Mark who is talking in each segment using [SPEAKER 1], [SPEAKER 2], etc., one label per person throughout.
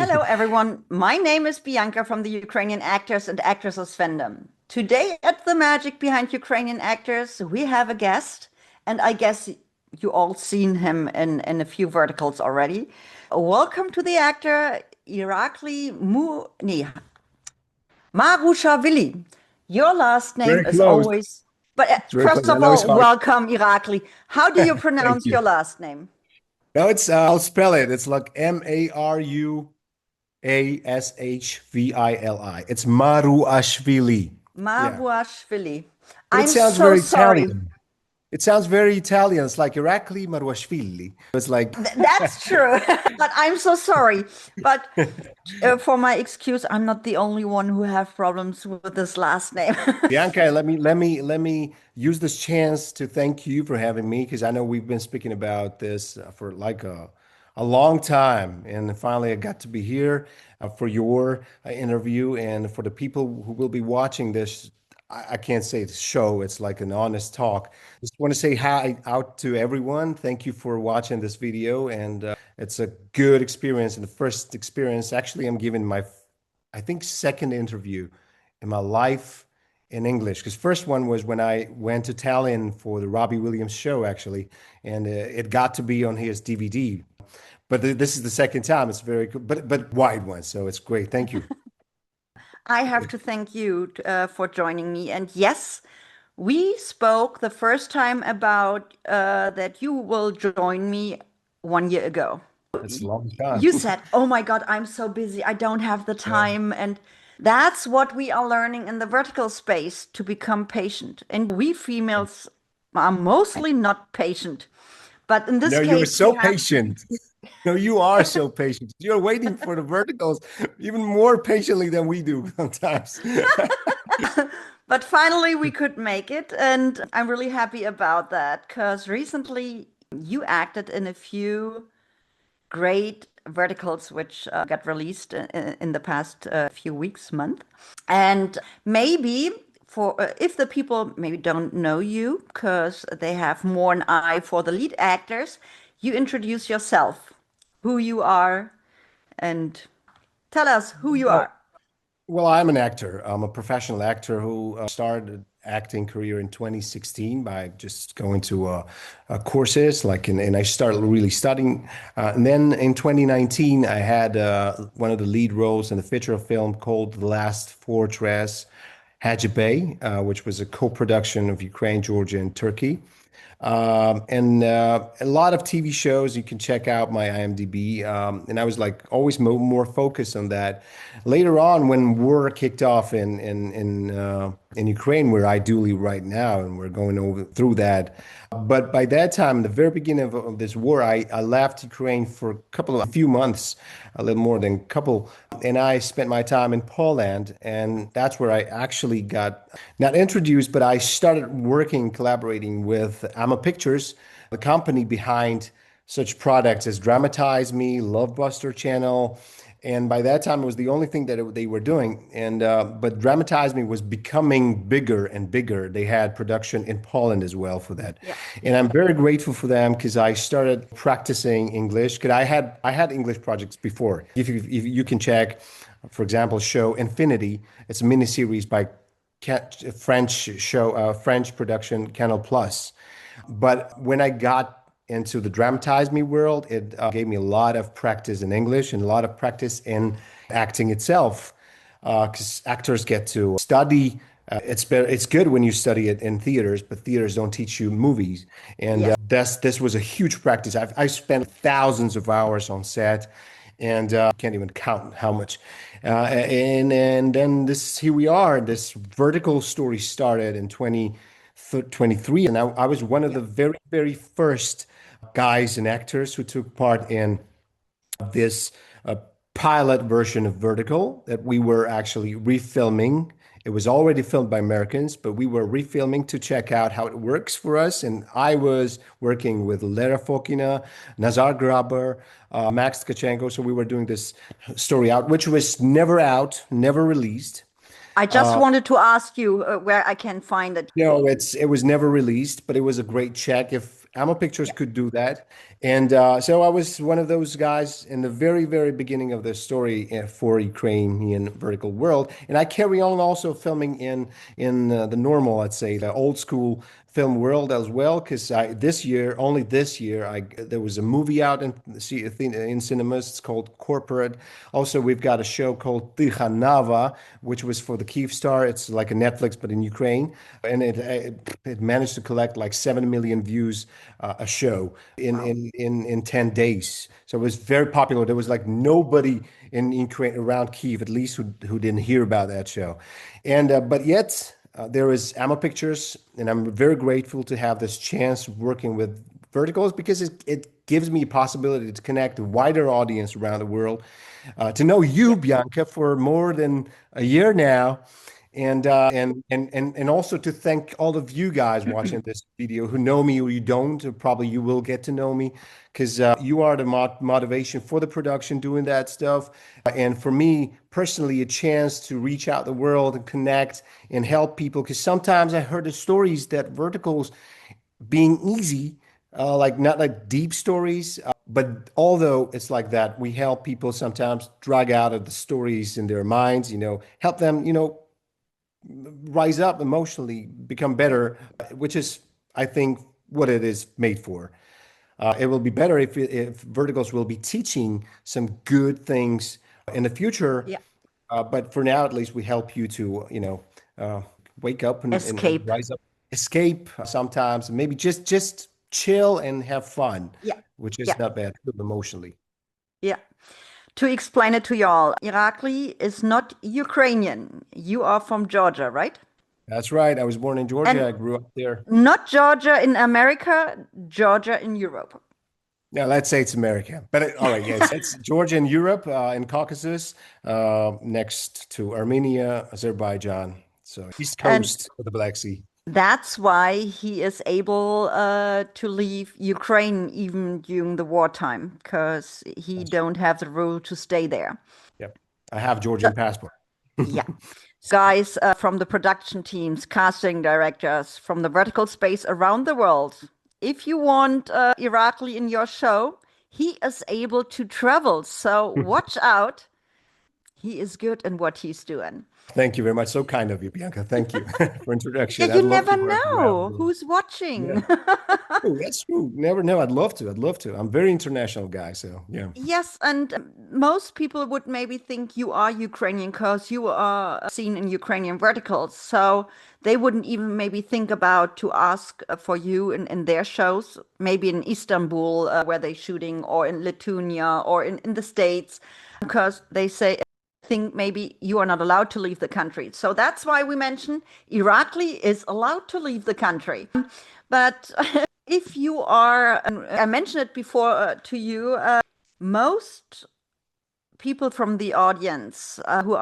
[SPEAKER 1] Hello, everyone. My name is Bianca from the Ukrainian Actors and Actresses fandom. Today at the Magic Behind Ukrainian Actors, we have a guest, and I guess you all seen him in a few verticals already. Welcome to the actor nee, Maruashvili. Your last name
[SPEAKER 2] Very
[SPEAKER 1] is
[SPEAKER 2] close.
[SPEAKER 1] always, but
[SPEAKER 2] It's very
[SPEAKER 1] first
[SPEAKER 2] close. I
[SPEAKER 1] of
[SPEAKER 2] know it's
[SPEAKER 1] all,
[SPEAKER 2] hard.
[SPEAKER 1] welcome, Irakli. How do you
[SPEAKER 2] Thank
[SPEAKER 1] pronounce
[SPEAKER 2] you.
[SPEAKER 1] your last name?
[SPEAKER 2] No, it's I'll spell it. It's like Maruashvili. It's Maruashvili. Yeah.
[SPEAKER 1] Maruashvili.
[SPEAKER 2] But it
[SPEAKER 1] I'm
[SPEAKER 2] sounds
[SPEAKER 1] so
[SPEAKER 2] very
[SPEAKER 1] sorry.
[SPEAKER 2] Italian. It sounds very Italian. It's like Irakli Maruashvili. It's like
[SPEAKER 1] That's true. But I'm so sorry. But for my excuse, I'm not the only one who have problems with this last name.
[SPEAKER 2] Bianca, let me use this chance to thank you for having me because I know we've been speaking about this for like a long time, and finally I got to be here for your interview and for the people who will be watching this. I can't say it's show; it's like an honest talk. Just want to say hi out to everyone. Thank you for watching this video, and it's a good experience and the first experience. Actually, I'm giving my, I think, second interview in my life in English. Because first one was when I went to Tallinn for the Robbie Williams show, actually, and it got to be on his DVD. But this is the second time. It's very cool, but wide one, so it's great. Thank you.
[SPEAKER 1] I have to thank you for joining me. And yes, we spoke the first time about that you will join me 1 year ago.
[SPEAKER 2] It's a long time.
[SPEAKER 1] You said, "Oh my God, I'm so busy. I don't have the
[SPEAKER 2] Yeah.
[SPEAKER 1] time." And that's what we are learning in the vertical space to become patient. And we females are mostly not patient. But in this
[SPEAKER 2] No, you were
[SPEAKER 1] case, we
[SPEAKER 2] so
[SPEAKER 1] have,
[SPEAKER 2] patient. No, you are so patient. You're waiting for the verticals even more patiently than we do sometimes.
[SPEAKER 1] but finally we could make it. And I'm really happy about that because recently you acted in a few great verticals which got released in the past few weeks, month. And maybe for if the people maybe don't know you because they have more an eye for the lead actors, you introduce yourself, who you are, and tell us who you
[SPEAKER 2] Well,
[SPEAKER 1] are.
[SPEAKER 2] well, I'm an actor. I'm a professional actor who started acting career in 2016 by just going to courses like and I started really studying. And then in 2019, I had one of the lead roles in a feature film called The Last Fortress, Hajj, which was a co-production of Ukraine, Georgia, and Turkey. And a lot of TV shows. You can check out my IMDb. And I was like always more focused on that. Later on, when war kicked off in Ukraine, where I do live right now, and we're going over through that. But by that time, the very beginning of this war, I left Ukraine for a few months, a little more than a couple, and I spent my time in Poland, and that's where I actually got not introduced, but I started working, collaborating with Ama Pictures, the company behind such products as Dramatize Me, Lovebuster Channel. And by that time, it was the only thing that they were doing. And but Dramatize Me was becoming bigger and bigger. They had production in Poland as well for that.
[SPEAKER 1] Yeah.
[SPEAKER 2] And I'm very grateful for them because I started practicing English. Because I had English projects before. If you can check, for example, show Infinity. It's a miniseries by French show, French production Canal Plus. But when I got into the Dramatize Me world, it gave me a lot of practice in English and a lot of practice in acting itself. Because actors get to study. It's good when you study it in theaters, but theaters don't teach you movies. And
[SPEAKER 1] Yeah.
[SPEAKER 2] this was a huge practice. I spent thousands of hours on set, and can't even count how much. And then this here we are. This vertical story started in 2023, and I was one of
[SPEAKER 1] Yeah.
[SPEAKER 2] the very first guys and actors who took part in this pilot version of Vertical that we were actually refilming. It was already filmed by Americans, but we were refilming to check out how it works for us. And I was working with Lera Fokina, Nazar Graber, Max Tkachenko. So we were doing this story out, which was never out, never released.
[SPEAKER 1] I just wanted to ask you where I can find it.
[SPEAKER 2] No, it was never released, but it was a great check. If Amo Pictures
[SPEAKER 1] Yeah.
[SPEAKER 2] could do that. And so I was one of those guys in the very, very beginning of the story for Ukrainian vertical world. And I carry on also filming in the normal, let's say, the old school film world as well. Because only this year, there was a movie out in cinemas. It's called Corporate. Also, we've got a show called Tikhanava, which was for the Kyivstar. It's like a Netflix, but in Ukraine. And it managed to collect like 7 million views a show
[SPEAKER 1] Wow.
[SPEAKER 2] in 10 days. So it was very popular. There was like nobody in Ukraine around Kyiv, at least who didn't hear about that show. And but yet there is Ammo Pictures, and I'm very grateful to have this chance working with verticals because it gives me a possibility to connect a wider audience around the world, to know you,
[SPEAKER 1] Yeah.
[SPEAKER 2] Bianca, for more than a year now, and also to thank all of you guys watching this video who know me or you don't, or probably you will get to know me because you are the motivation for the production doing that stuff. And for me personally, a chance to reach out the world and connect and help people because sometimes I heard the stories that verticals being easy, like not like deep stories, but although it's like that, we help people sometimes drag out of the stories in their minds, help them, rise up emotionally, become
[SPEAKER 1] Yeah.
[SPEAKER 2] better, which is, I think, what it is made for. It will be better if verticals will be teaching some good things in the future.
[SPEAKER 1] Yeah.
[SPEAKER 2] But for now, at least, we help you to, uh, wake up and
[SPEAKER 1] Escape.
[SPEAKER 2] rise up, escape sometimes, maybe just chill and have fun,
[SPEAKER 1] Yeah.
[SPEAKER 2] which is
[SPEAKER 1] Yeah.
[SPEAKER 2] not bad emotionally.
[SPEAKER 1] Yeah. To explain it to y'all, Irakli is not Ukrainian. You are from Georgia, right?
[SPEAKER 2] That's right. I was born in Georgia.
[SPEAKER 1] And
[SPEAKER 2] I grew up there.
[SPEAKER 1] not Georgia in America, Georgia in Europe.
[SPEAKER 2] Yeah, let's say it's America. But all right, yes, it's Georgia and Europe, in Caucasus, next to Armenia, Azerbaijan. So East
[SPEAKER 1] And
[SPEAKER 2] Coast of the Black Sea.
[SPEAKER 1] that's why he is able to leave Ukraine even during the wartime, because he
[SPEAKER 2] That's true.
[SPEAKER 1] don't have the rule to stay there.
[SPEAKER 2] Yep. I have
[SPEAKER 1] So,
[SPEAKER 2] Georgian passport.
[SPEAKER 1] yeah. Guys from the production teams, casting directors from the vertical space around the world. If you want Irakli in your show, he is able to travel. So watch out. He is good in what he's doing.
[SPEAKER 2] Thank you very much. So kind of you, Bianca. Thank you for
[SPEAKER 1] Yeah,
[SPEAKER 2] introduction. I'd
[SPEAKER 1] you
[SPEAKER 2] love
[SPEAKER 1] never
[SPEAKER 2] to work around the
[SPEAKER 1] know
[SPEAKER 2] world.
[SPEAKER 1] who's
[SPEAKER 2] Yeah.
[SPEAKER 1] watching.
[SPEAKER 2] Oh, that's true. Never know. I'd love to. I'd love to. I'm a very international guy, so yeah.
[SPEAKER 1] Yes, and most people would maybe think you are Ukrainian because you are seen in Ukrainian verticals. So they wouldn't even maybe think about to ask for you in their shows, maybe in Istanbul where they're shooting, or in Lithuania, or in the States, because they say, think maybe you are not allowed to leave the country. So that's why we mention Irakli is allowed to leave the country. But if you are, and I mentioned it before to you, most people from the audience who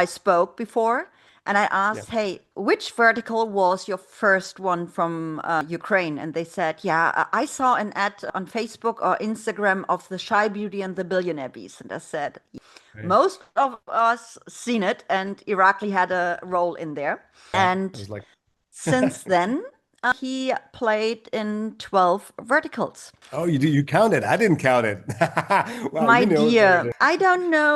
[SPEAKER 1] I spoke before, and I
[SPEAKER 2] Yeah.
[SPEAKER 1] asked, "Hey, which vertical was your first one from Ukraine?" And they said, "Yeah, I saw an ad on Facebook or Instagram of the Shy Beauty and the Billionaire Beast." And I said,
[SPEAKER 2] Okay.
[SPEAKER 1] "Most of us seen it, and Irakli had a role in there."
[SPEAKER 2] Yeah. It
[SPEAKER 1] And
[SPEAKER 2] was like
[SPEAKER 1] since then, he played in 12 verticals.
[SPEAKER 2] Oh, you counted. I didn't count it. Wow,
[SPEAKER 1] My
[SPEAKER 2] you know it better
[SPEAKER 1] dear,
[SPEAKER 2] than
[SPEAKER 1] I don't know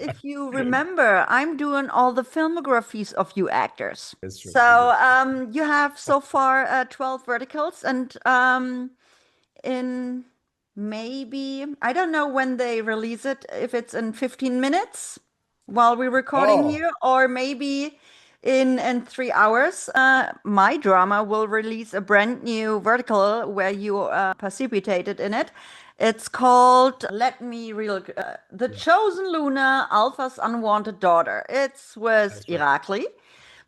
[SPEAKER 1] if you remember, I'm doing all the filmographies of you actors.
[SPEAKER 2] That's true.
[SPEAKER 1] So you have so far 12 verticals, and in maybe, I don't know when they release it, if it's in 15 minutes while we're recording
[SPEAKER 2] Oh,
[SPEAKER 1] here, or maybe in 3 hours, my drama will release a brand new vertical where you participated in it. It's called, let me real, The
[SPEAKER 2] yeah,
[SPEAKER 1] Chosen Luna, Alpha's Unwanted Daughter. It's with
[SPEAKER 2] that's right.
[SPEAKER 1] Irakli,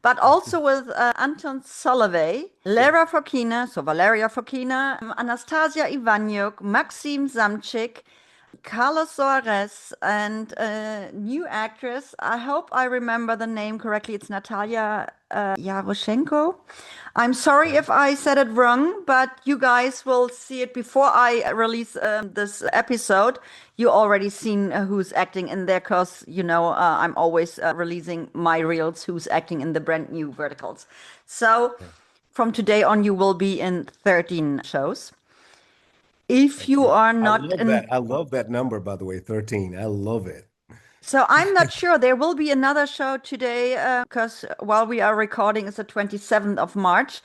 [SPEAKER 1] but also with Anton Solovey,
[SPEAKER 2] Yeah.
[SPEAKER 1] Lara Fokina, so Valeria Fokina, Anastasia Ivanyuk, Maxim Zamchik, Carlos Soares, and a new actress. I hope I remember the name correctly. It's Natalia Yaroshenko. I'm sorry
[SPEAKER 2] Okay.
[SPEAKER 1] if I said it wrong, but you guys will see it before I release this episode. You already seen who's acting in there, because I'm always releasing my reels who's acting in the brand new verticals. So
[SPEAKER 2] Yeah.
[SPEAKER 1] From today on, you will be in 13 shows. If you
[SPEAKER 2] Okay.
[SPEAKER 1] are
[SPEAKER 2] I
[SPEAKER 1] not
[SPEAKER 2] love that.
[SPEAKER 1] in,
[SPEAKER 2] I love that number, by the way, 13. I love it.
[SPEAKER 1] so I'm not sure. There will be another show today because while we are recording, it's the 27th of March.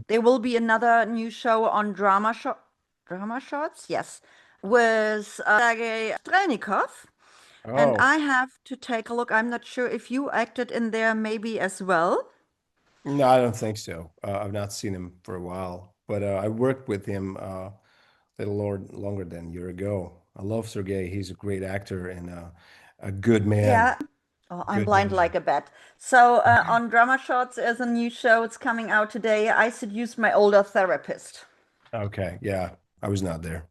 [SPEAKER 1] There will be another new show on drama shorts, yes, with Sergei Strelnikov. And
[SPEAKER 2] Oh,
[SPEAKER 1] I have to take a look. I'm not sure if you acted in there maybe as well.
[SPEAKER 2] no, I don't think so. I've not seen him for a while, but I worked with him a little longer than a year ago. I love Sergey. He's a great actor and a good man.
[SPEAKER 1] Yeah. Oh, I'm
[SPEAKER 2] Good
[SPEAKER 1] blind
[SPEAKER 2] man.
[SPEAKER 1] like a bat. So on Drama Shorts, there's a new show. It's coming out today. I seduced my older therapist.
[SPEAKER 2] Okay, yeah, I was not there.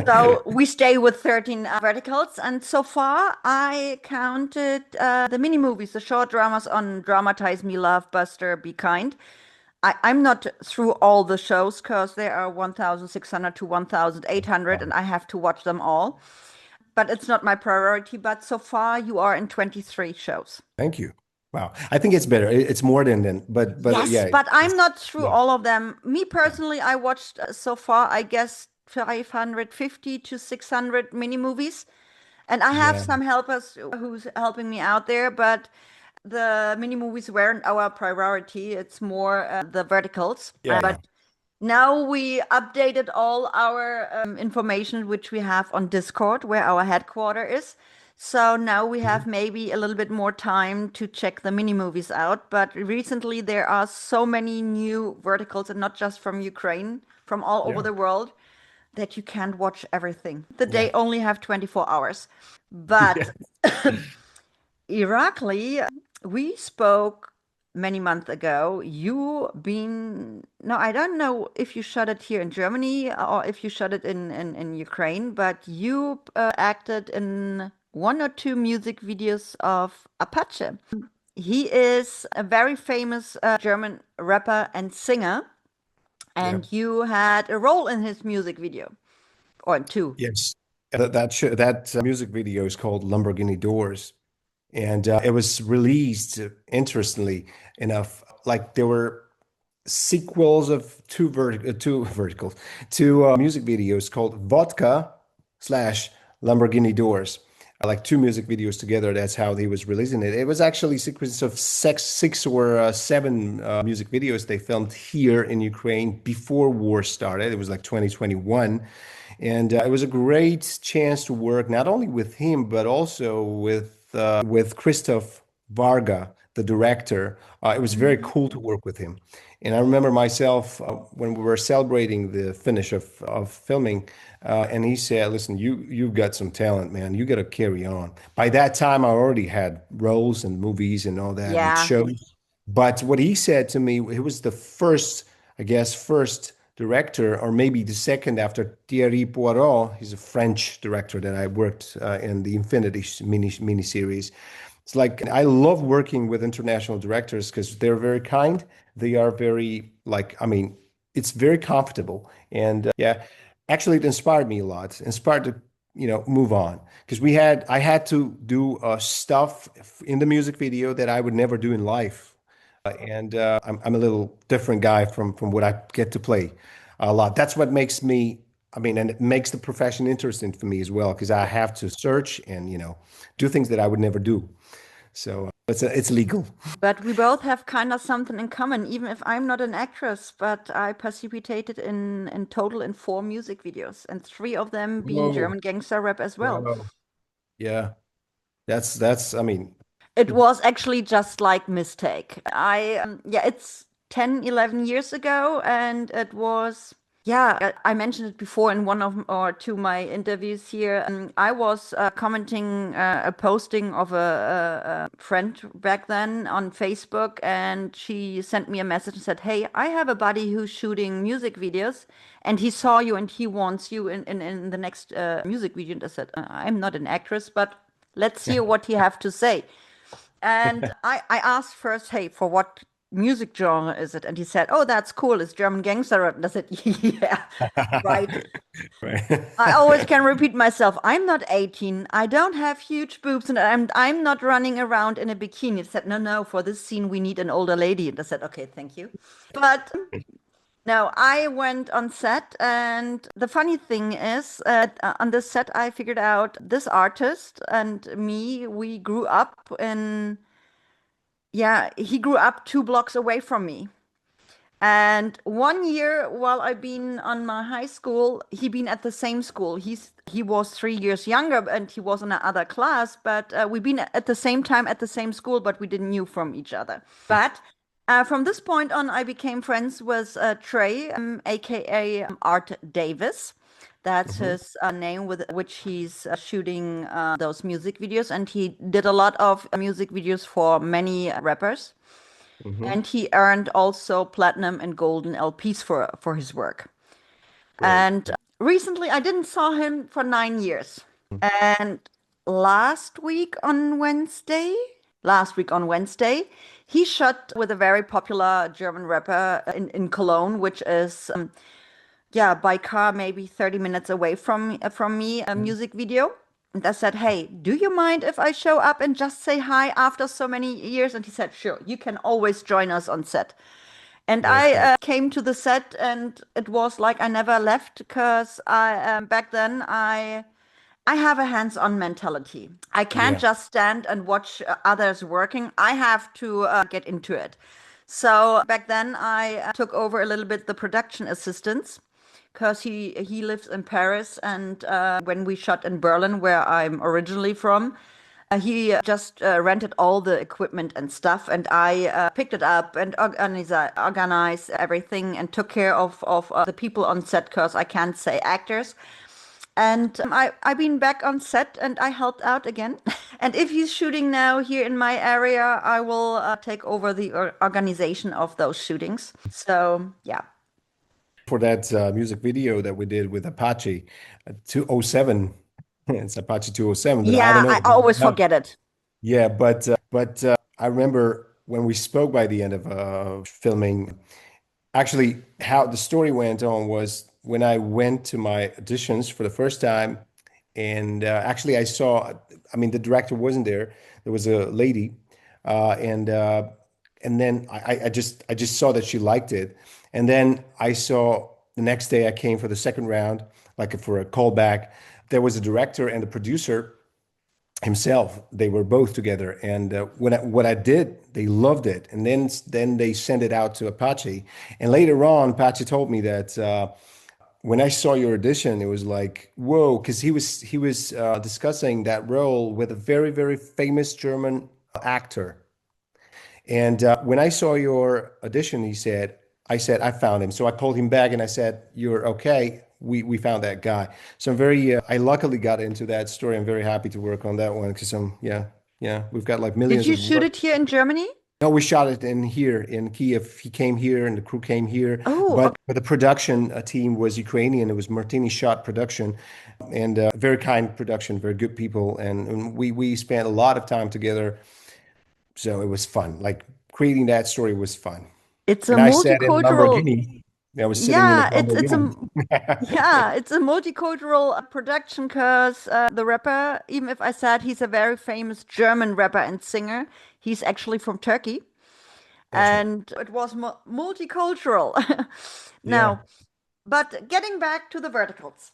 [SPEAKER 1] So we stay with 13 verticals. And so far, I counted the mini movies, the short dramas on Dramatize Me, Love, Buster, Be Kind. I'm not through all the shows because there are 1,600 to 1,800 and I have to watch them all. But it's not my priority. But so far, you are in 23 shows.
[SPEAKER 2] Thank you. Wow, I think it's better. It's more than, but
[SPEAKER 1] Yes,
[SPEAKER 2] yeah,
[SPEAKER 1] but I'm
[SPEAKER 2] it's
[SPEAKER 1] not through
[SPEAKER 2] yeah,
[SPEAKER 1] all of them. Me
[SPEAKER 2] yeah,
[SPEAKER 1] personally, I watched so far, I guess, 550 to 600 mini movies. And I have
[SPEAKER 2] yeah,
[SPEAKER 1] some helpers who's helping me out there, but the mini movies weren't our priority. It's more the verticals.
[SPEAKER 2] yeah, yeah,
[SPEAKER 1] But now we updated all our information, which we have on Discord, where our headquarter is. So now we
[SPEAKER 2] Mhm.
[SPEAKER 1] have maybe a little bit more time to check the mini movies out. But recently there are so many new verticals, and not just from Ukraine, from all over
[SPEAKER 2] Yeah,
[SPEAKER 1] the world, that you can't watch everything. The day
[SPEAKER 2] yeah,
[SPEAKER 1] only have 24 hours.
[SPEAKER 2] yeah,
[SPEAKER 1] But Irakli, we spoke many months ago. You been no, I don't know if you shot it here in Germany or if you shot it in Ukraine, but you acted in one or two music videos of Apache. He is a very famous German rapper and singer,
[SPEAKER 2] yeah.
[SPEAKER 1] and you had a role in his music video or in two.
[SPEAKER 2] Yes, that music video is called Lamborghini Doors. And it was released, interestingly enough, like there were sequels of two verticals, two music videos called Vodka slash Lamborghini Doors. Like two music videos together. That's how he was releasing it. It was actually a sequence of six or seven music videos they filmed here in Ukraine before war started. It was like 2021. And it was a great chance to work not only with him, but also with Christoph Varga, the director. It was very
[SPEAKER 1] Mhm.
[SPEAKER 2] cool to work with him. And I remember myself when we were celebrating the finish of filming, and he said, "Listen, you've got some talent, man. You got to carry on." By that time, I already had roles and movies and all that and
[SPEAKER 1] Yeah.
[SPEAKER 2] shows. But what he said to me, he was the first, I guess, first director, or maybe the second after Thierry Poirot. He's a French director that I worked in the Infinity mini series. It's like I love working with international directors because they're very kind. They are very like, I mean, it's very comfortable. And yeah, actually it inspired me a lot. Inspired to, move on. Because I had to do stuff in the music video that I would never do in life. And I'm a little different guy from what I get to play a lot. That's what makes me, I mean, and it makes the profession interesting for me as well, because I have to search and, do things that I would never do. So it's legal.
[SPEAKER 1] But we both have kind of something in common, even if I'm not an actress, but I participated in total in four music videos, and three of them being
[SPEAKER 2] Whoa.
[SPEAKER 1] German gangster rap as well.
[SPEAKER 2] Wow. Yeah. That's, I mean,
[SPEAKER 1] It was actually just like mistake. Yeah, it's 10, 11 years ago, and it was, yeah, I mentioned it before in one of or two my interviews here. I was commenting a posting of a friend back then on Facebook, and she sent me a message and said, "Hey, I have a buddy who's shooting music videos, and he saw you and he wants you in the next music video." And I said, "I'm not an actress, but let's hear what he have to say." And I asked first, hey, for what music genre is it? And he said, oh, that's cool. It's German gangster rap. And I said, yeah, right.
[SPEAKER 2] Right.
[SPEAKER 1] I always can repeat myself. I'm not 18. I don't have huge boobs, and I'm not running around in a bikini. He said, no, no, for this scene we need an older lady. And I said, okay, thank you. But no, I went on set, and the funny thing is, on this set, I figured out this artist and me, we grew up in, yeah, he grew up 2 blocks away from me. And 1 year while I've been on my high school, he been at the same school. He was 3 years younger and he was in another class, but we been at the same time at the same school, but we didn't knew from each other. But from this point on, I became friends with Trey, aka Art Davis. That's
[SPEAKER 2] Hmm.
[SPEAKER 1] his name with which he's shooting those music videos, and he did a lot of music videos for many rappers.
[SPEAKER 2] Hmm.
[SPEAKER 1] And he earned also platinum and golden LPs for his work.
[SPEAKER 2] Great.
[SPEAKER 1] And recently, I didn't saw him for 9 years. And last week on Wednesday, he shot with a very popular German rapper in Cologne, which is yeah, by car maybe 30 minutes away from me, a music video. And I said, hey, do you mind if I show up and just say hi after so many years? And he said, sure, you can always join us on set. And
[SPEAKER 2] That's
[SPEAKER 1] I
[SPEAKER 2] great.
[SPEAKER 1] came to the set, and it was like I never left because I back then I have a hands-on mentality. I can't
[SPEAKER 2] Yeah.
[SPEAKER 1] just stand and watch others working. I have to get into it. So back then I took over a little bit the production assistance because he lives in Paris, and when we shot in Berlin, where I'm originally from, he just rented all the equipment and stuff, and I picked it up and organized everything and took care of the people on set because I can't say actors. And I've been back on set and I helped out again. And if he's shooting now here in my area, I will take over the organization of those shootings. So, yeah.
[SPEAKER 2] For that music video that we did with Apache 207, it's Apache 207, but I don't
[SPEAKER 1] Yeah,
[SPEAKER 2] know.
[SPEAKER 1] I always
[SPEAKER 2] No.
[SPEAKER 1] forget it.
[SPEAKER 2] Yeah, but I remember when we spoke by the end of filming. Actually, how the story went on was when I went to my auditions for the first time, and actually I saw, I mean, the director wasn't there. There was a lady, and then I just saw that she liked it, and then I saw the next day I came for the second round, like for a callback. There was a director and a producer himself. They were both together, and what I did, they loved it, and then they sent it out to Apache, and later on, Apache told me that when I saw your audition, it was like whoa, because he was discussing that role with a very famous German actor, and when I saw your audition, I said, I found him. So I called him back and I said, you're okay. We found that guy. So I'm very, I luckily got into that story. I'm very happy to work on that one because yeah, yeah, we've got like
[SPEAKER 1] Did
[SPEAKER 2] millions
[SPEAKER 1] you
[SPEAKER 2] of
[SPEAKER 1] shoot
[SPEAKER 2] work.
[SPEAKER 1] it here in Germany?
[SPEAKER 2] No, we shot it in here in Kiev. He came here and the crew came here,
[SPEAKER 1] Oh,
[SPEAKER 2] but
[SPEAKER 1] okay.
[SPEAKER 2] the production team was Ukrainian. It was Martini Shot production, and very kind production, very good people, and we spent a lot of time together. So it was fun. Like creating that story was fun.
[SPEAKER 1] It's a
[SPEAKER 2] And I sat in the
[SPEAKER 1] multicultural.
[SPEAKER 2] Lamborghini. I was sitting in the
[SPEAKER 1] Yeah, it's a
[SPEAKER 2] Lamborghini.
[SPEAKER 1] yeah, it's a multicultural production because the rapper, even if I said he's a very famous German rapper and singer, he's actually from Turkey,
[SPEAKER 2] That's right.
[SPEAKER 1] and it was multicultural.
[SPEAKER 2] Yeah.
[SPEAKER 1] Now, but getting back to the verticals,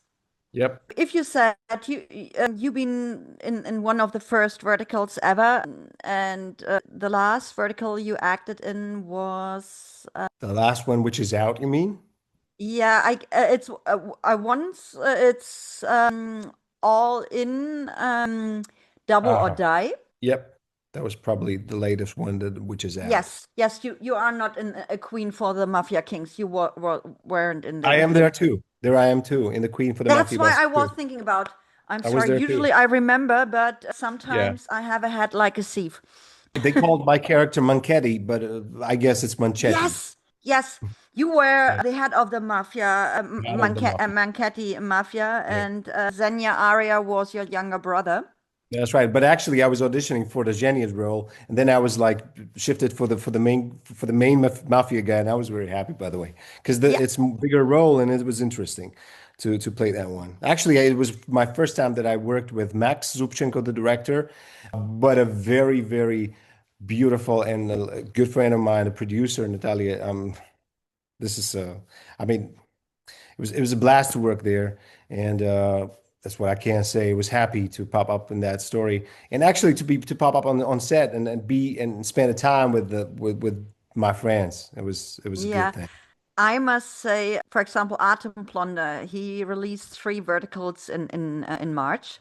[SPEAKER 2] Yep.
[SPEAKER 1] if you said you've been in one of the first verticals ever, and the last vertical you acted in was
[SPEAKER 2] The last one, which is out, you mean?
[SPEAKER 1] yeah, it's I once it's all in double or
[SPEAKER 2] Uh,
[SPEAKER 1] die.
[SPEAKER 2] yep. That was probably the latest one that which is out.
[SPEAKER 1] Yes, yes, you are not in a queen for the Mafia Kings. You weren't in
[SPEAKER 2] I
[SPEAKER 1] there.
[SPEAKER 2] am there too. There I am too, in the Queen for the
[SPEAKER 1] That's
[SPEAKER 2] Mafia
[SPEAKER 1] why
[SPEAKER 2] Bus
[SPEAKER 1] I was
[SPEAKER 2] too.
[SPEAKER 1] thinking about. I'm
[SPEAKER 2] I was
[SPEAKER 1] sorry.
[SPEAKER 2] there too.
[SPEAKER 1] Usually I remember, but
[SPEAKER 2] Yeah.
[SPEAKER 1] sometimes I have a head like a sieve.
[SPEAKER 2] They called my character Manchetti, but I guess it's Manchetti.
[SPEAKER 1] Yes, yes. You were
[SPEAKER 2] Yeah.
[SPEAKER 1] the head of the mafia,
[SPEAKER 2] Out of the Mafia.
[SPEAKER 1] Manchetti mafia,
[SPEAKER 2] Yeah.
[SPEAKER 1] and Xenia Aria was your younger brother.
[SPEAKER 2] That's right. But actually, I was auditioning for the Genius role, and then I was like shifted for the main mafia guy, and I was very happy, by the way, because
[SPEAKER 1] Yeah.
[SPEAKER 2] it's a bigger role, and it was interesting to play that one. Actually, it was my first time that I worked with Max Zubchenko, the director, but a very, very beautiful and a good friend of mine, a producer, Natalia. This is I mean, it was a blast to work there, and that's what I can say. Was happy to pop up in that story, and actually to pop up on set and be and spend a time with my friends. It was a
[SPEAKER 1] Yeah.
[SPEAKER 2] good thing.
[SPEAKER 1] I must say, for example, Atem Plonder, he released three verticals in March.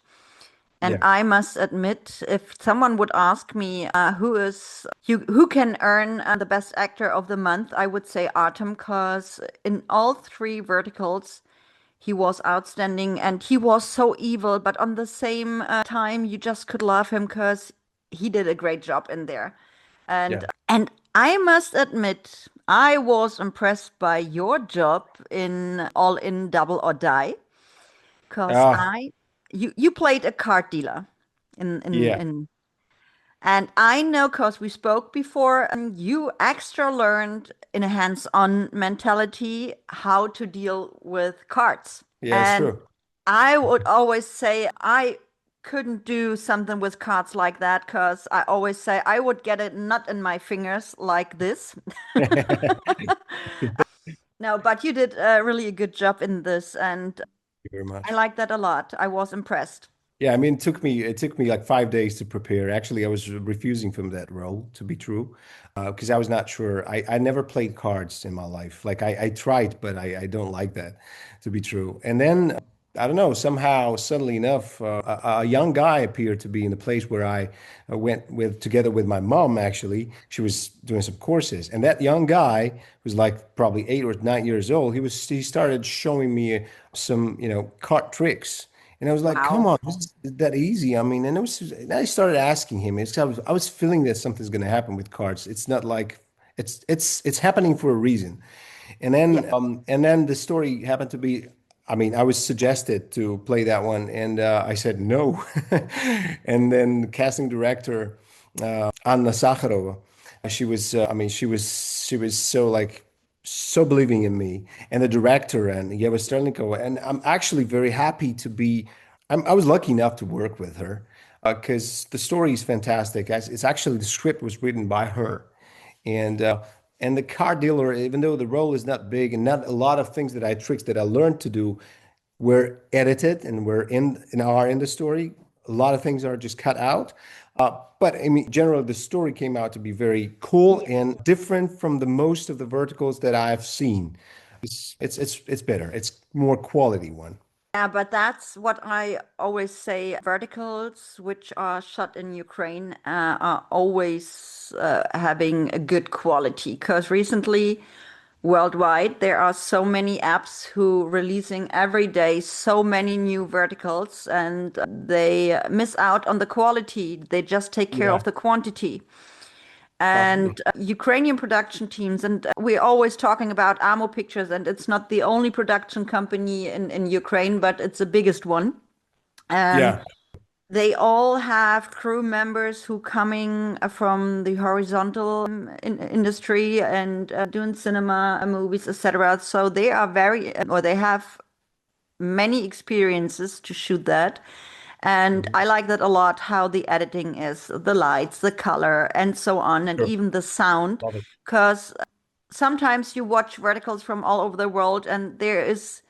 [SPEAKER 1] And
[SPEAKER 2] Yeah,
[SPEAKER 1] I must admit, if someone would ask me who can earn the best actor of the month, I would say Artem, because in all three verticals, he was outstanding and he was so evil, but on the same time, you just could love him because he did a great job in there.
[SPEAKER 2] yeah.
[SPEAKER 1] And I must admit, I was impressed by your job in All In Double or Die. Because
[SPEAKER 2] Ah,
[SPEAKER 1] you played a card dealer
[SPEAKER 2] yeah,
[SPEAKER 1] and I know because we spoke before, you extra learned in a hands-on mentality how to deal with cards.
[SPEAKER 2] yeah. It's
[SPEAKER 1] And
[SPEAKER 2] true.
[SPEAKER 1] I would always say I couldn't do something with cards like that because I always say I would get a nut in my fingers like this.
[SPEAKER 2] Thank
[SPEAKER 1] No, but you did really a good job in this, and
[SPEAKER 2] you very
[SPEAKER 1] I
[SPEAKER 2] much.
[SPEAKER 1] like that a lot. I was impressed.
[SPEAKER 2] Yeah, I mean, it took me like 5 days to prepare. Actually, I was refusing from that role, to be true, because I was not sure. I never played cards in my life. Like I tried, but I don't like that, to be true. And then I don't know, somehow, suddenly enough, a young guy appeared to be in the place where I went with together with my mom. Actually, she was doing some courses, and that young guy was like probably 8 or 9 years old. He started showing me some, card tricks. And I was like, come
[SPEAKER 1] Wow.
[SPEAKER 2] on, this is that easy. I mean, and I started asking him. I was feeling that something's going to happen with cards. It's not like it's happening for a reason. And
[SPEAKER 1] Yeah.
[SPEAKER 2] then the story happened to be, I mean, I was suggested to play that one, and I said no. And then the casting director, Anna Sakharova, I mean, she was so like so believing in me, and the director and Yeva Sterlikova, and I'm actually very happy to be. I was lucky enough to work with her because the story is fantastic. It's actually the script was written by her, and uh, and the car dealer, even though the role is not big and not a lot of things that I tricks that I learned to do were edited and were in the story. A lot of things are just cut out. But I mean, generally, the story came out to be very cool
[SPEAKER 1] Yeah.
[SPEAKER 2] and different from the most of the verticals that I've seen. It's better. It's more quality one.
[SPEAKER 1] Yeah, but that's what I always say. Verticals which are shot in Ukraine are always having a good quality. Because recently, worldwide, there are so many apps who releasing every day so many new verticals, and they miss out on the quality. They just take care
[SPEAKER 2] Yeah,
[SPEAKER 1] of the quantity.
[SPEAKER 2] probably.
[SPEAKER 1] And Ukrainian production teams. And we're always talking about Amo Pictures, and it's not the only production company in Ukraine, but it's the biggest one. And
[SPEAKER 2] Yeah,
[SPEAKER 1] they all have crew members who coming from the horizontal industry and doing cinema, movies, etc. So they are or they have many experiences to shoot that. And
[SPEAKER 2] mhm.
[SPEAKER 1] I like that a lot, how the editing is, the lights, the color, and so on, and
[SPEAKER 2] Sure.
[SPEAKER 1] even the sound.
[SPEAKER 2] Love it.
[SPEAKER 1] Because sometimes you watch verticals from all over the world, and there is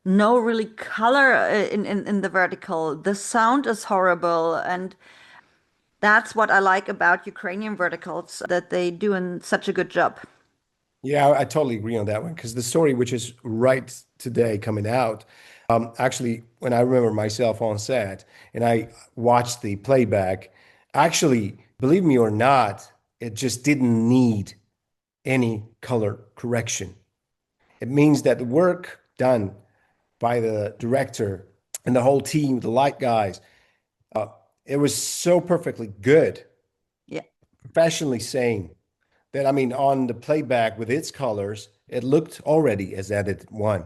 [SPEAKER 1] no really color in the vertical. The sound is horrible. And that's what I like about Ukrainian verticals, that they doing such a good job.
[SPEAKER 2] Yeah, I totally agree on that one because the story, which is right today coming out, actually, when I remember myself on set and I watched the playback, actually, believe me or not, it just didn't need any color correction. It means that the work done by the director and the whole team, the light guys, it was so perfectly good,
[SPEAKER 1] Yeah.
[SPEAKER 2] professionally sane that I mean, on the playback with its colors, it looked already as edited one.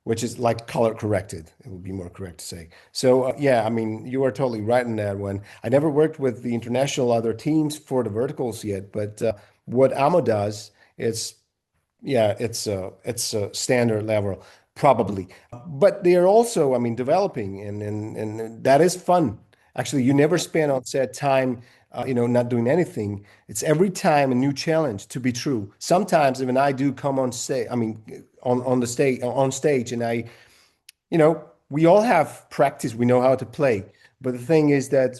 [SPEAKER 2] which is like color corrected. It would be more correct to say. So yeah, I mean, you are totally right in that one. I never worked with the international other teams for the verticals yet, but what Amo does, it's yeah, it's a standard level probably. But they are also, I mean, developing and that is fun. Actually, you never spend on set time, not doing anything. It's every time a new challenge to be true. Sometimes even I do come on stage, I mean, on stage, and we all have practice. We know how to play. But the thing is that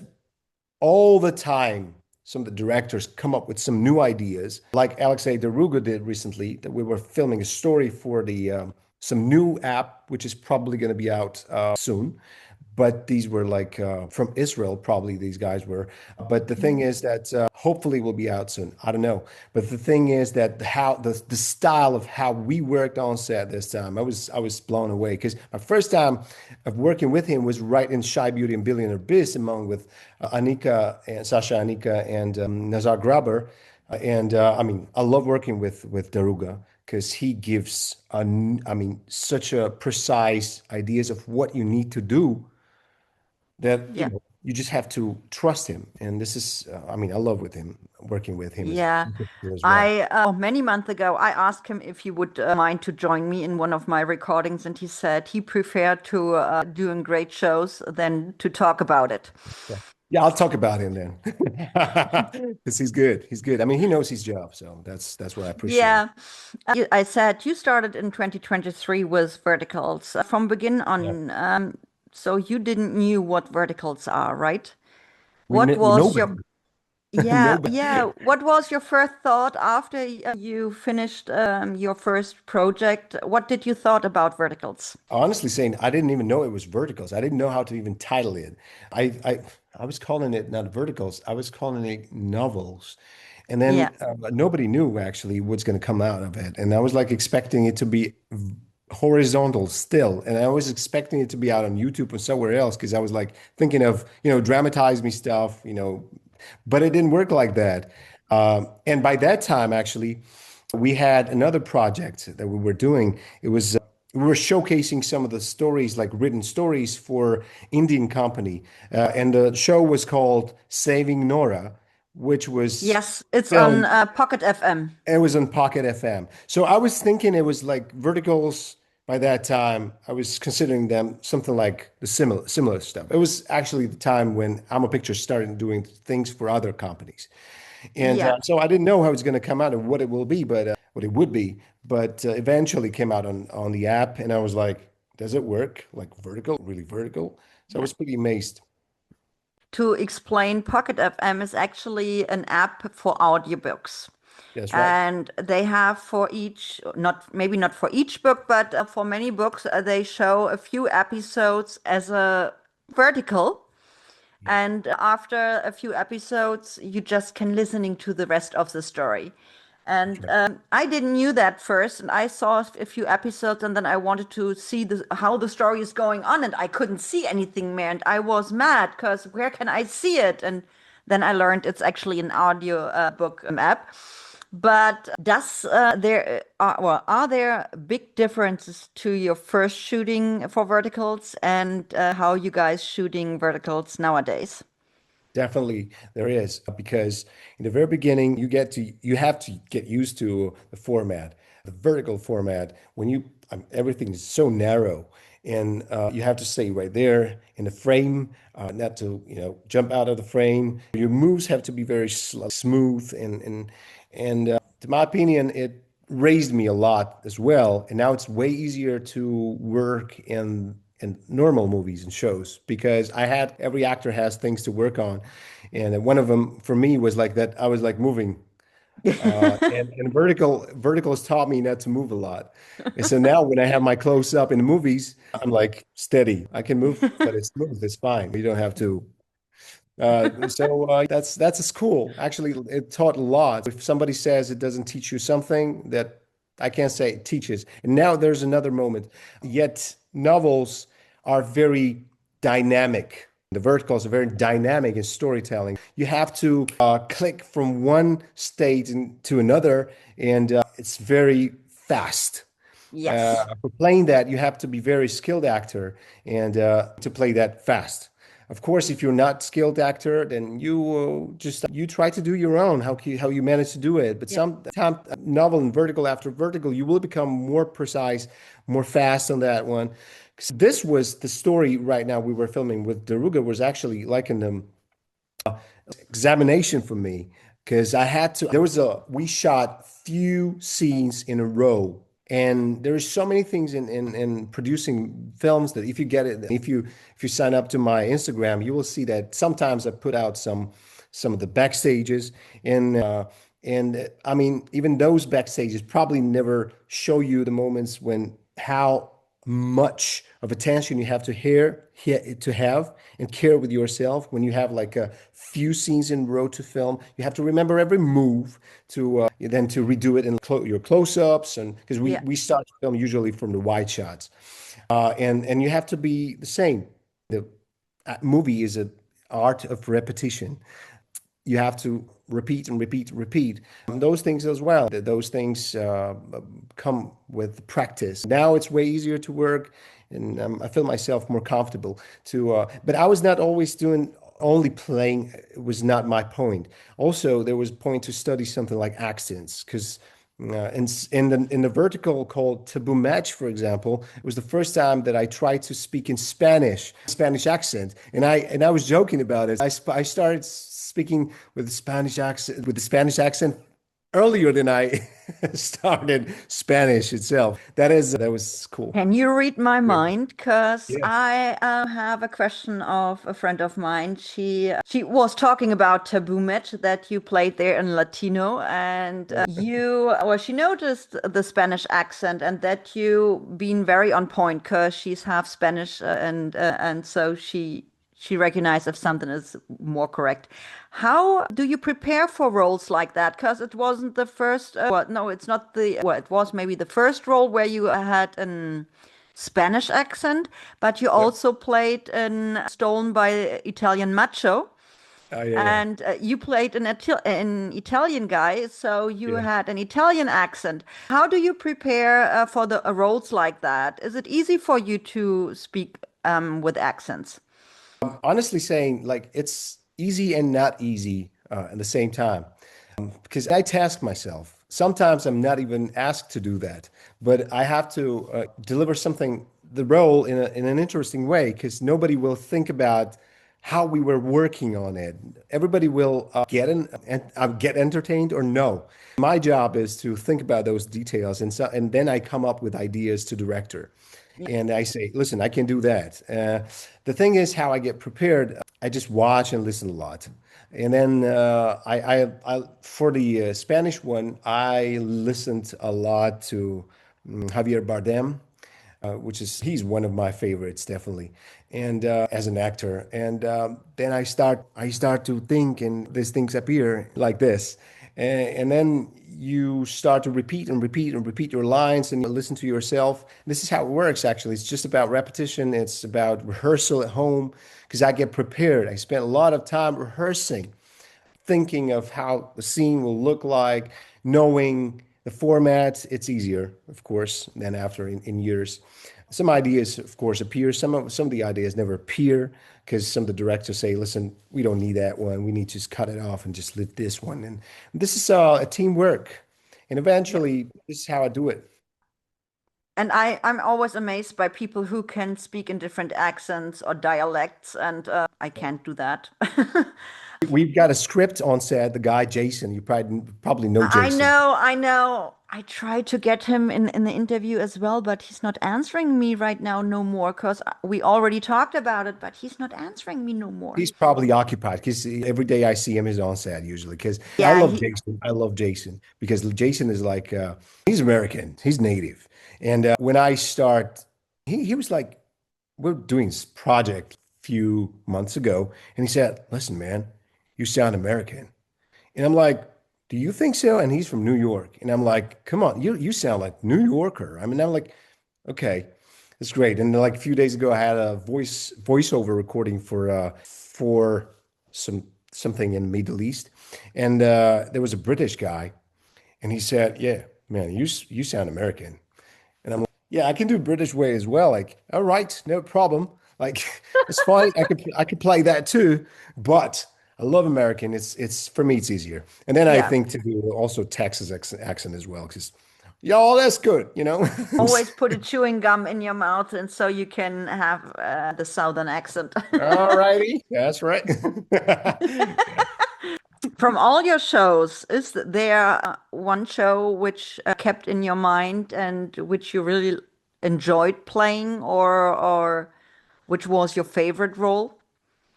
[SPEAKER 2] all the time some of the directors come up with some new ideas like Alexei Daruga did recently, that we were filming a story for the some new app which is probably going to be out soon, but these were like from Israel, probably these guys were. But the thing is that hopefully will be out soon. I don't know. But the thing is that how the style of how we worked on set this time, I was blown away because my first time of working with him was right in Shy Beauty and Billionaire Biz, among with Anika and Sasha Anika and Nazar Graber. And I mean, I love working with Daruga because he gives, I mean, such a precise ideas of what you need to do that
[SPEAKER 1] Yeah.
[SPEAKER 2] you just have to trust him. And this is, I mean, I love with him working with him
[SPEAKER 1] Yeah.
[SPEAKER 2] as well.
[SPEAKER 1] Many months ago, I asked him if he would mind to join me in one of my recordings, and he said he preferred to doing great shows than to talk about it.
[SPEAKER 2] Yeah, yeah, I'll talk about him then because he's good. He's good. I mean, he knows his job, so that's what I appreciate.
[SPEAKER 1] Yeah. I said you started in 2023 with verticals from begin
[SPEAKER 2] Yeah,
[SPEAKER 1] on. So you didn't knew what verticals are, right?
[SPEAKER 2] we
[SPEAKER 1] What
[SPEAKER 2] know
[SPEAKER 1] was
[SPEAKER 2] better.
[SPEAKER 1] your Yeah,
[SPEAKER 2] No better.
[SPEAKER 1] yeah. What was your first thought after you finished your first project? What did you thought about verticals?
[SPEAKER 2] Honestly saying, I didn't even know it was verticals. I didn't know how to even title it. I I, I was calling it not verticals. I was calling it novels. And
[SPEAKER 1] Yeah,
[SPEAKER 2] then nobody knew actually what's going to come out of it. And I was like expecting it to be horizontal still. And I was expecting it to be out on YouTube or somewhere else because I was like thinking of, dramatize me stuff, but it didn't work like that. And by that time, actually, we had another project that we were doing. It was we were showcasing some of the stories, like written stories for Indian company, and the show was called Saving Nora, which was
[SPEAKER 1] yes, it's on
[SPEAKER 2] filmed.
[SPEAKER 1] Pocket FM.
[SPEAKER 2] It was on Pocket FM. So I was thinking it was like verticals by that time. I was considering them something like the similar stuff. It was actually the time when Amo Pictures started doing things for other companies. And
[SPEAKER 1] Yeah,
[SPEAKER 2] so I didn't know how it's going to come out and what it will be, but what it would be. But eventually came out on the app, and I was like, does it work? Like vertical, really vertical? So I
[SPEAKER 1] yeah.
[SPEAKER 2] was pretty amazed.
[SPEAKER 1] To explain, Pocket FM is actually an app for audiobooks.
[SPEAKER 2] That's right.
[SPEAKER 1] And they have for each, not maybe not for each book, but for many books, they show a few episodes as a vertical.
[SPEAKER 2] Yeah.
[SPEAKER 1] And after a few episodes, you just can listening to the rest of the story.
[SPEAKER 2] That's
[SPEAKER 1] And
[SPEAKER 2] right.
[SPEAKER 1] I didn't knew that first, and I saw a few episodes, and then I wanted to see how the story is going on, and I couldn't see anything more, and I was mad because where can I see it? And then I learned it's actually an audio book app. But does there are there big differences to your first shooting for verticals and how you guys shooting verticals nowadays?
[SPEAKER 2] Definitely there is because in the very beginning you have to get used to the format, the vertical format when everything is so narrow and you have to stay right there in the frame, not to jump out of the frame. Your moves have to be very smooth and to my opinion it raised me a lot as well. And now it's way easier to work in normal movies and shows because every actor has things to work on, and one of them for me was like that. I was like moving, and verticals taught me not to move a lot, and so now when I have my close up in the movies, I'm like steady. I can move, but it's smooth. It's fine. You don't have to. So that's a school. Actually, it taught a lot. If somebody says it doesn't teach you something, that I can't say it teaches. And now there's another moment. Yet novels are very dynamic. The verticals are very dynamic in storytelling. You have to click from one state to another, and it's very fast.
[SPEAKER 1] Yes.
[SPEAKER 2] For playing that, you have to be very skilled actor and to play that fast. Of course, if you're not skilled actor, then you just you try to do your own how you manage to do it. But
[SPEAKER 1] Yeah.
[SPEAKER 2] sometimes novel and vertical after vertical, you will become more precise, more fast on that one. 'Cause this was the story right now we were filming with Daruga was actually like an examination for me because I had to. There was a we shot few scenes in a row, and there's so many things in producing films that if you get it, if you sign up to my Instagram, you will see that sometimes I put out some of the backstages and I mean even those backstages probably never show you the moments when how much of attention you have to to have and care with yourself when you have like a few scenes in a row to film. You have to remember every move to then to redo it in your close-ups and because
[SPEAKER 1] Yeah.
[SPEAKER 2] we start to film usually from the wide shots and you have to be the same. The movie is an art of repetition. You have to repeat and repeat and repeat. Those things as well. Those things come with practice. Now it's way easier to work, and I feel myself more comfortable to. But I was not always doing only playing. It was not my point. Also, there was a point to study something like accents because. In the vertical called Taboo Match, for example, it was the first time that I tried to speak in Spanish accent, and I was joking about it. I started speaking with the Spanish accent earlier than I started Spanish itself. That was cool.
[SPEAKER 1] Can you read my
[SPEAKER 2] Yeah.
[SPEAKER 1] mind? Because
[SPEAKER 2] Yeah.
[SPEAKER 1] I have a question of a friend of mine. She was talking about Taboo Match that you played there in Latino, and she noticed the Spanish accent and that you been very on point because she's half Spanish and so she recognized if something is more correct. How do you prepare for roles like that? Because it wasn't the first, well, no, it's not well, it was maybe the first role where you had an Spanish accent, but you
[SPEAKER 2] Yep.
[SPEAKER 1] also played in Stolen by Italian Macho.
[SPEAKER 2] Oh yeah, yeah,
[SPEAKER 1] And you played an Italian guy, so you
[SPEAKER 2] yeah.
[SPEAKER 1] had an Italian accent. How do you prepare for the roles like that? Is it easy for you to speak with accents?
[SPEAKER 2] Honestly saying, like it's easy and not easy at the same time. Because I task myself. Sometimes I'm not even asked to do that, but I have to deliver something, the role in an interesting way, because nobody will think about how we were working on it. Everybody will get entertained or no. My job is to think about those details, and then I come up with ideas to director.
[SPEAKER 1] Yeah.
[SPEAKER 2] And I say, listen, I can do that. The thing is, how I get prepared, I just watch and listen a lot. And then for the Spanish one, I listened a lot to Javier Bardem, which is he's one of my favorites, definitely, and as an actor. And then I start to think, and these things appear like this, and then you start to repeat and repeat and repeat your lines and you listen to yourself. This is how it works, actually. It's just about repetition. It's about rehearsal at home because I get prepared. I spent a lot of time rehearsing thinking of how the scene will look like, knowing the format. It's easier, of course, than after in years. Some ideas, of course, appear. Some of the ideas never appear because some of the directors say, "Listen, we don't need that one. We need to just cut it off and just leave this one." And this is a teamwork, and
[SPEAKER 1] Yeah.
[SPEAKER 2] eventually, this is how I do it.
[SPEAKER 1] And I'm always amazed by people who can speak in different accents or dialects, and I can't do that.
[SPEAKER 2] We've got a script on set. The guy Jason, you probably know
[SPEAKER 1] I
[SPEAKER 2] Jason.
[SPEAKER 1] know, I know. I tried to get him in the interview as well, but he's not answering me right now no more because we already talked about it, but he's not answering me no more.
[SPEAKER 2] He's probably occupied because every day I see him, he's on set usually. Because I
[SPEAKER 1] Yeah,
[SPEAKER 2] love Jason. I love Jason because Jason is like he's American, he's native, and when I start, he was like, we're doing this project a few months ago, and he said, "Listen, man, you sound American," and I'm like, "Do you think so?" And he's from New York, and I'm like, "Come on, you sound like New Yorker." I mean, I'm like, okay, it's great. And like a few days ago, I had a voiceover recording for something in Middle East, and there was a British guy, and he said, "Yeah, man, you sound American," and I'm Yeah, I can do British way as well. Like, all right, no problem. Like, it's fine. I could play that too. But I love American. It's for me, it's easier. And then I
[SPEAKER 1] Yeah.
[SPEAKER 2] think to do also Texas accent as well, because y'all, that's good, you know?
[SPEAKER 1] Always put a chewing gum in your mouth, and so you can have the southern accent.
[SPEAKER 2] All righty, that's right. Yeah.
[SPEAKER 1] From all your shows, is there one show which kept in your mind and which you really enjoyed playing, or which was your favorite role?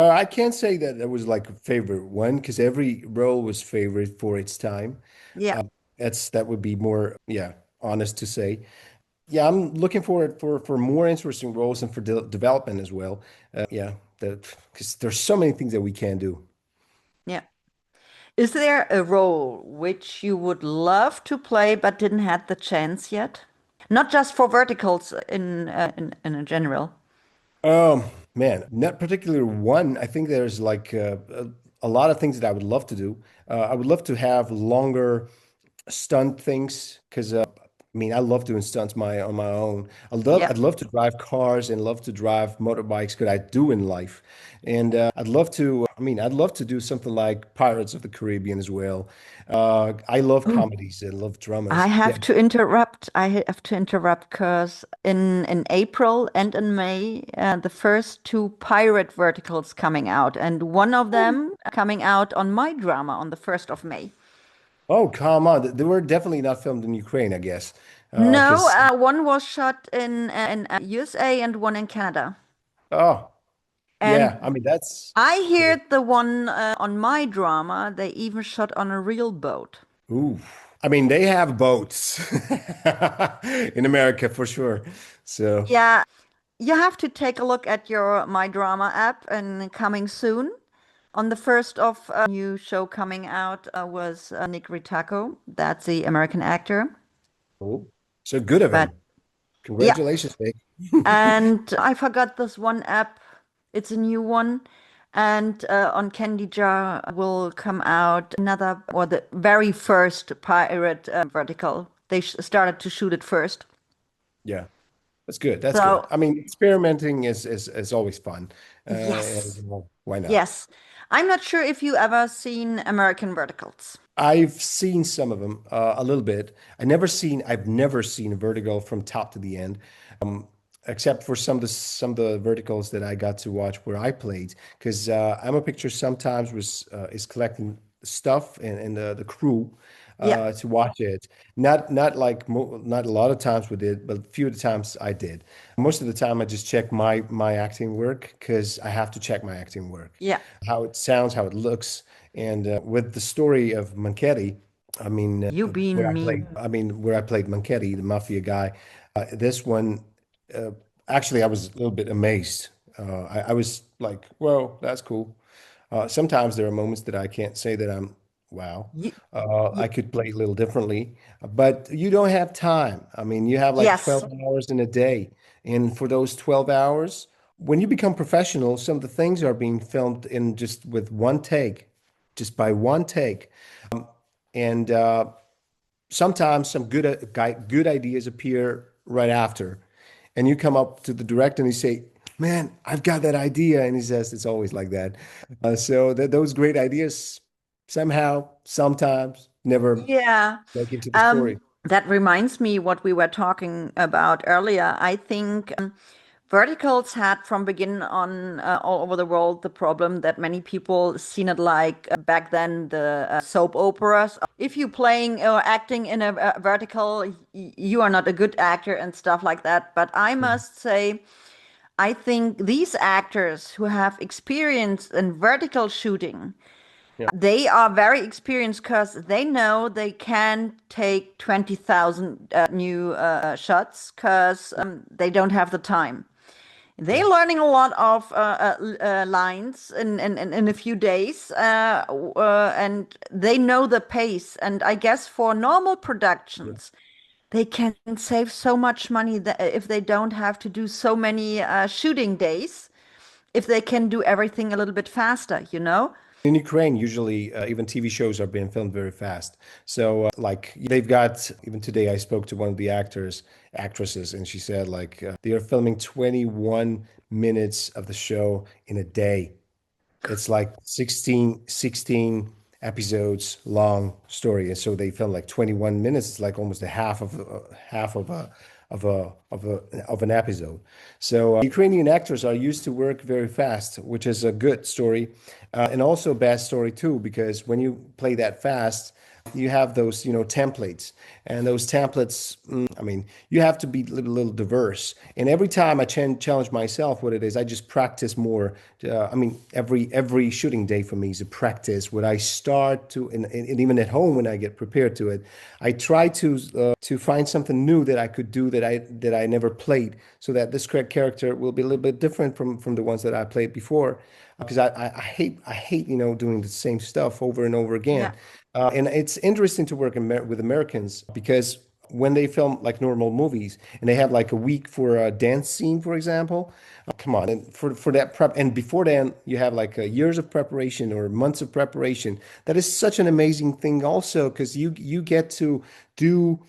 [SPEAKER 2] I can't say that there was like a favorite one because every role was favorite for its time.
[SPEAKER 1] Yeah.
[SPEAKER 2] That would be more, yeah, honest to say. Yeah, I'm looking forward for more interesting roles and for development as well. Yeah, because there's so many things that we can do.
[SPEAKER 1] Yeah. Is there a role which you would love to play but didn't have the chance yet? Not just for verticals in a general.
[SPEAKER 2] Man, not particularly one. I think there's like a lot of things that I would love to do. I would love to have longer stunt things because I mean I love doing stunts on my own.
[SPEAKER 1] Yeah.
[SPEAKER 2] I'd love to drive cars and love to drive motorbikes because I do in life. And I'd love to. I mean, I'd love to do something like Pirates of the Caribbean as well. I love comedies and love
[SPEAKER 1] I
[SPEAKER 2] dramas. Yeah.
[SPEAKER 1] have to interrupt. I have to interrupt because in April and in May, the first two pirate verticals coming out, and one of them coming out on my drama on the 1st of May.
[SPEAKER 2] Oh, come on. They were definitely not filmed in Ukraine, I guess.
[SPEAKER 1] No,
[SPEAKER 2] Because
[SPEAKER 1] one was shot in USA and one in Canada.
[SPEAKER 2] oh, yeah. I
[SPEAKER 1] And
[SPEAKER 2] mean, that's
[SPEAKER 1] I
[SPEAKER 2] cool.
[SPEAKER 1] heard the one on my drama, they even shot on a real boat.
[SPEAKER 2] Ooh. I mean, they have boats in America for sure. So,
[SPEAKER 1] Yeah, you have to take a look at your My Drama app and coming soon. On the first of new show coming out was Nick Ritako. That's the American actor.
[SPEAKER 2] cool. So good of
[SPEAKER 1] But
[SPEAKER 2] him.
[SPEAKER 1] yeah,
[SPEAKER 2] Congratulations, Nick.
[SPEAKER 1] and I forgot this one app. It's a new one. And on Candy Jar will come out another, or the very first pirate vertical. They started to shoot it first.
[SPEAKER 2] Yeah, that's good. That's good.
[SPEAKER 1] So,
[SPEAKER 2] I mean, experimenting is always fun. And
[SPEAKER 1] yes,
[SPEAKER 2] why not?
[SPEAKER 1] yes. I'm not sure if you ever seen American verticals.
[SPEAKER 2] I've seen some of them a little bit. I've never seen a vertical from top to the end, except for some of the verticals that I got to watch where I played. Because I'm a picture sometimes was is collecting stuff and the crew
[SPEAKER 1] Yeah.
[SPEAKER 2] to watch it. Not like not a lot of times we did, but a few of the times I did. Most of the time I just check my acting work because I have to check my acting work,
[SPEAKER 1] Yeah.
[SPEAKER 2] how it sounds, how it looks. And with the story of Manchetti, I mean,
[SPEAKER 1] You being me.
[SPEAKER 2] where I played Manchetti, the mafia guy, this one, uh, actually, I was a little bit amazed. I was like, "Whoa, that's cool." Sometimes there are moments that I can't say that I'm, wow,
[SPEAKER 1] You,
[SPEAKER 2] I
[SPEAKER 1] y
[SPEAKER 2] could play a little differently, but you don't have time. I mean, you have like
[SPEAKER 1] yes.
[SPEAKER 2] 12 hours in a day. And for those 12 hours, when you become professional, some of the things are being filmed in just with one take, just by one take. And sometimes some good ideas appear right after. And you come up to the director and you say, "Man, I've got that idea." And he says, "It's always like that." So that those great ideas somehow, sometimes, never
[SPEAKER 1] Yeah.
[SPEAKER 2] make it to the story.
[SPEAKER 1] That reminds me what we were talking about earlier. I think verticals had from beginning on all over the world the problem that many people seen it like back then the soap operas. If you playing or acting in a vertical, you are not a good actor and stuff like that. But I
[SPEAKER 2] Mhm.
[SPEAKER 1] must say, I think these actors who have experience in vertical shooting,
[SPEAKER 2] Yeah.
[SPEAKER 1] they are very experienced because they know they can take 20,000 new shots because they don't have the time.
[SPEAKER 2] Yeah.
[SPEAKER 1] They're learning a lot of lines in a few days, and they know the pace. And I guess for normal
[SPEAKER 2] Yeah.
[SPEAKER 1] productions, they can save so much money that if they don't have to do so many shooting days, if they can do everything a little bit faster, you know?
[SPEAKER 2] In Ukraine, usually even TV shows are being filmed very fast. So like they've got even today I spoke to one of the actresses and she said like they are filming 21 minutes of the show in a day. It's like 16 episodes long story. And so they film like 21 minutes. It's like almost a half of an episode. So Ukrainian actors are used to work very fast, which is a good story, and also a bad story too, because when you play that fast, you have those, templates, and those templates. I mean, you have to be a little diverse. And every time I challenge myself, what it is, I just practice more. I mean, every shooting day for me is a practice. When I start to, and even at home when I get prepared to it, I try to find something new that I could do that I never played, so that this character will be a little bit different from the ones that I played before. Because I hate doing the same stuff over and over again.
[SPEAKER 1] Yeah.
[SPEAKER 2] And it's interesting to work with Americans because when they film like normal movies and they have like a week for a dance scene, for example, come on, and for that prep, and before then you have like years of preparation or months of preparation. That is such an amazing thing, also, because you get to do.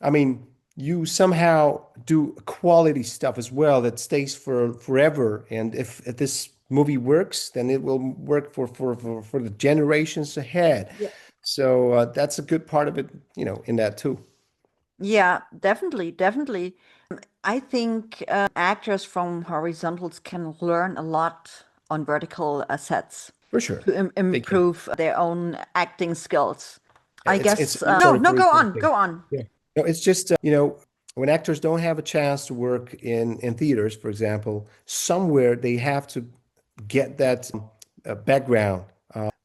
[SPEAKER 2] I mean, you somehow do quality stuff as well that stays for forever. And if this movie works, then it will work for the generations ahead.
[SPEAKER 1] Yeah.
[SPEAKER 2] So that's a good part of it, in that too.
[SPEAKER 1] Yeah, definitely, definitely. I think actors from horizontals can learn a lot on vertical sets
[SPEAKER 2] For sure.
[SPEAKER 1] to
[SPEAKER 2] They can.
[SPEAKER 1] improve their own acting skills. I
[SPEAKER 2] It's
[SPEAKER 1] guess, no,
[SPEAKER 2] sorry
[SPEAKER 1] no,
[SPEAKER 2] for
[SPEAKER 1] go on,
[SPEAKER 2] interrupting.
[SPEAKER 1] go on.
[SPEAKER 2] Yeah. No, it's just when actors don't have a chance to work in theaters, for example, somewhere they have to get that background,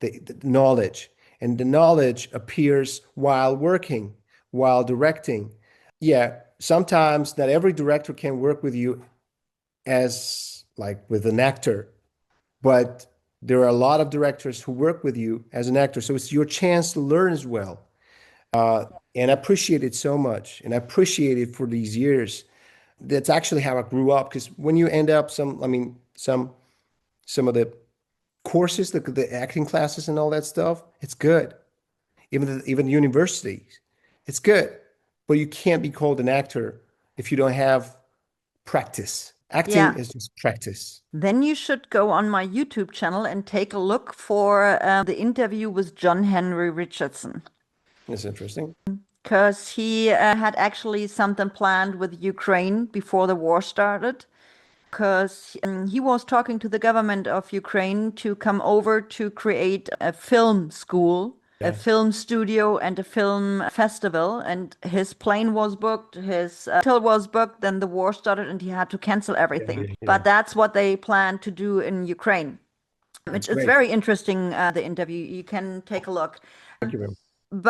[SPEAKER 2] the knowledge, and the knowledge appears while working, while directing. Yeah, sometimes not every director can work with you as like with an actor, but there are a lot of directors who work with you as an actor, so it's your chance to learn as well. And I appreciate it so much, and I appreciate it for these years. That's actually how I grew up. Because when you end up I mean, some of the courses, the acting classes and all that stuff, it's good. Even universities, it's good. But you can't be called an actor if you don't have practice. Acting
[SPEAKER 1] Yeah.
[SPEAKER 2] is just practice.
[SPEAKER 1] Then you should go on my YouTube channel and take a look for the interview with John Henry Richardson.
[SPEAKER 2] It's interesting.
[SPEAKER 1] Because he had actually something planned with Ukraine before the war started. Because he was talking to the government of Ukraine to come over to create a film school, a
[SPEAKER 2] Yeah.
[SPEAKER 1] film studio, and a film festival. And his plane was booked, his hotel was booked, then the war started and he had to cancel
[SPEAKER 2] Yeah,
[SPEAKER 1] everything.
[SPEAKER 2] yeah, yeah.
[SPEAKER 1] But that's what they plan to do in Ukraine.
[SPEAKER 2] That's
[SPEAKER 1] It's
[SPEAKER 2] great.
[SPEAKER 1] very interesting, the interview. You can take a look.
[SPEAKER 2] Thank you, man.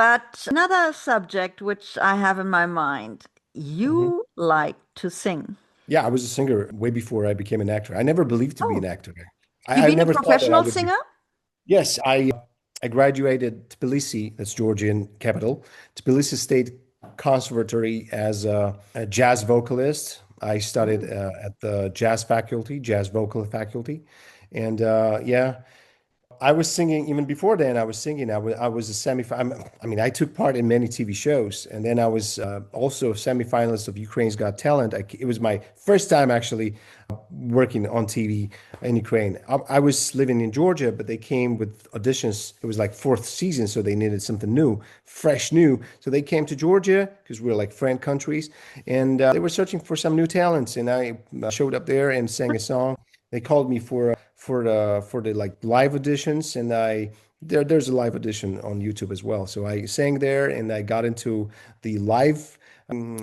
[SPEAKER 1] But another subject which I have in my mind,
[SPEAKER 2] Mhm.
[SPEAKER 1] you like to sing.
[SPEAKER 2] Yeah, I was a singer way before I became an actor. I never believed to be an
[SPEAKER 1] Oh,
[SPEAKER 2] actor.
[SPEAKER 1] you've
[SPEAKER 2] I
[SPEAKER 1] been a
[SPEAKER 2] never thought that I
[SPEAKER 1] professional
[SPEAKER 2] would be.
[SPEAKER 1] singer?
[SPEAKER 2] Yes, I graduated Tbilisi, that's Georgian capital, Tbilisi State Conservatory as a jazz vocalist. I studied
[SPEAKER 1] Oh,
[SPEAKER 2] at the jazz vocal faculty, and yeah, I was singing even before then. I was singing. I was a I mean, I took part in many TV shows, and then I was also a semifinalist of Ukraine's Got Talent. It was my first time actually working on TV in Ukraine. I was living in Georgia, but they came with auditions. It was like fourth season, so they needed something new, fresh new. So they came to Georgia because we were like friend countries, and they were searching for some new talents. And I showed up there and sang a song. They called me for the like live auditions, and there's a live audition on YouTube as well. So I sang there, and I got into the live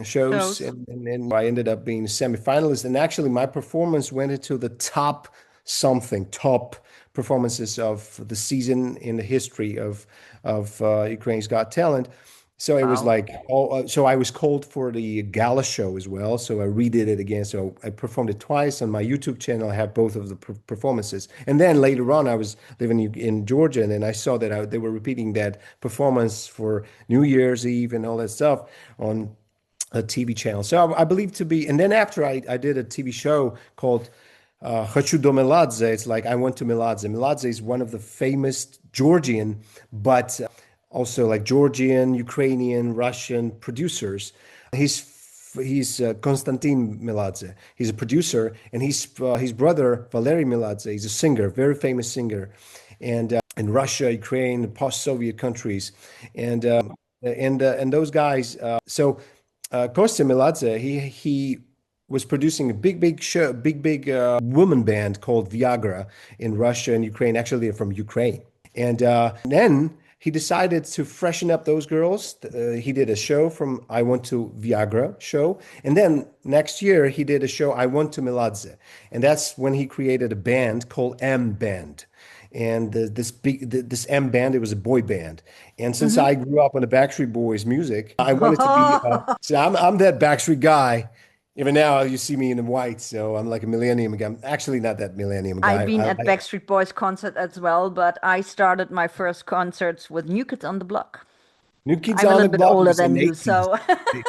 [SPEAKER 2] shows,
[SPEAKER 1] shows.
[SPEAKER 2] and I ended up being a semifinalist. And actually, my performance went into the top performances of the season in the history of Ukraine's Got Talent. So it was
[SPEAKER 1] Wow.
[SPEAKER 2] like, so I was called for the gala show as well. So I redid it again. So I performed it twice on my YouTube channel. I have both of the performances. And then later on, I was living in Georgia, and then I saw that they were repeating that performance for New Year's Eve and all that stuff on a TV channel. So I believe to be, and then after I did a TV show called Хочу до Meladze, it's like I went to Meladze. Meladze is one of the famous Georgian, but also like Georgian, Ukrainian, Russian producers. He's Konstantin Meladze. He's a producer, and his brother Valery Meladze. He's a singer, very famous singer, and in Russia, Ukraine, post-Soviet countries, and and those guys. Kostya Meladze, he was producing a big show, big woman band called Viagra in Russia and Ukraine. Actually, they're from Ukraine. And then he decided to freshen up those girls. He did a show from I Want to Viagra show. And then next year, he did a show I Want to Meladze. And that's when he created a band called M Band. And this M band, it was a boy band. And since
[SPEAKER 1] Hmm.
[SPEAKER 2] I grew up on the Backstreet Boys music, I wanted to be. So I'm that Backstreet guy. Even now, you see me in white, so I'm like a millennium guy. I'm actually not that millennium
[SPEAKER 1] I've
[SPEAKER 2] guy.
[SPEAKER 1] been at Backstreet Boys concert as well, but I started my first concerts with New Kids on the Block.
[SPEAKER 2] New Kids
[SPEAKER 1] I'm a
[SPEAKER 2] on the
[SPEAKER 1] little bit
[SPEAKER 2] Block
[SPEAKER 1] older
[SPEAKER 2] was
[SPEAKER 1] than
[SPEAKER 2] in
[SPEAKER 1] you,
[SPEAKER 2] 80s.
[SPEAKER 1] so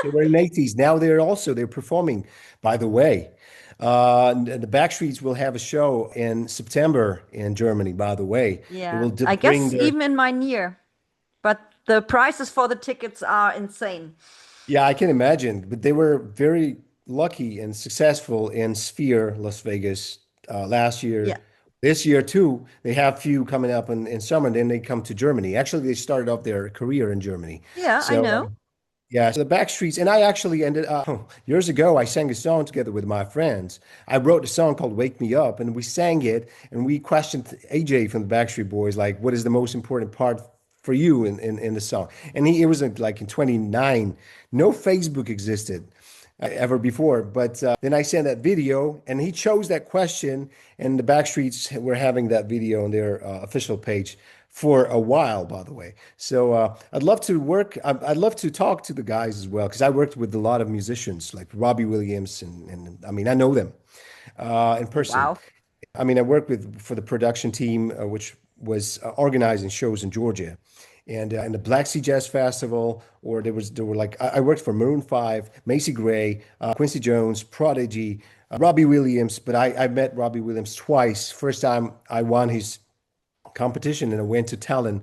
[SPEAKER 2] They were in 80s. Now they're performing, by the way. The Backstreets will have a show in September in Germany, by the way. They
[SPEAKER 1] yeah,
[SPEAKER 2] will
[SPEAKER 1] I
[SPEAKER 2] bring
[SPEAKER 1] guess
[SPEAKER 2] their.
[SPEAKER 1] even in my near, but the prices for the tickets are insane.
[SPEAKER 2] Yeah, I can imagine. But they were very lucky and successful in Sphere, Las Vegas, last
[SPEAKER 1] Yeah,
[SPEAKER 2] year. This year, too, they have few coming up in summer, and then they come to Germany. Actually, they started off their career in Germany.
[SPEAKER 1] yeah, I
[SPEAKER 2] So,
[SPEAKER 1] know.
[SPEAKER 2] yeah, so the Backstreets, and I actually ended up years ago. I sang a song together with my friends. I wrote a song called "Wake Me Up," and we sang it, and we questioned AJ from the Backstreet Boys, like, "What is the most important part for you in the song?" And it was like in 29. No Facebook existed ever before, but then I sent that video, and he chose that question, and the Backstreets were having that video on their official page for a while, by the way. So I'd love to work. I'd love to talk to the guys as well because I worked with a lot of musicians like Robbie Williams, and I mean I know them in
[SPEAKER 1] Oh,
[SPEAKER 2] person.
[SPEAKER 1] wow.
[SPEAKER 2] I mean I worked with for the production team, which was organizing shows in Georgia. And the Black Sea Jazz Festival, or there were like I worked for Maroon 5, Macy Gray, Quincy Jones, Prodigy, Robbie Williams, but I met Robbie Williams twice. First time I won his competition and I went to Tallinn,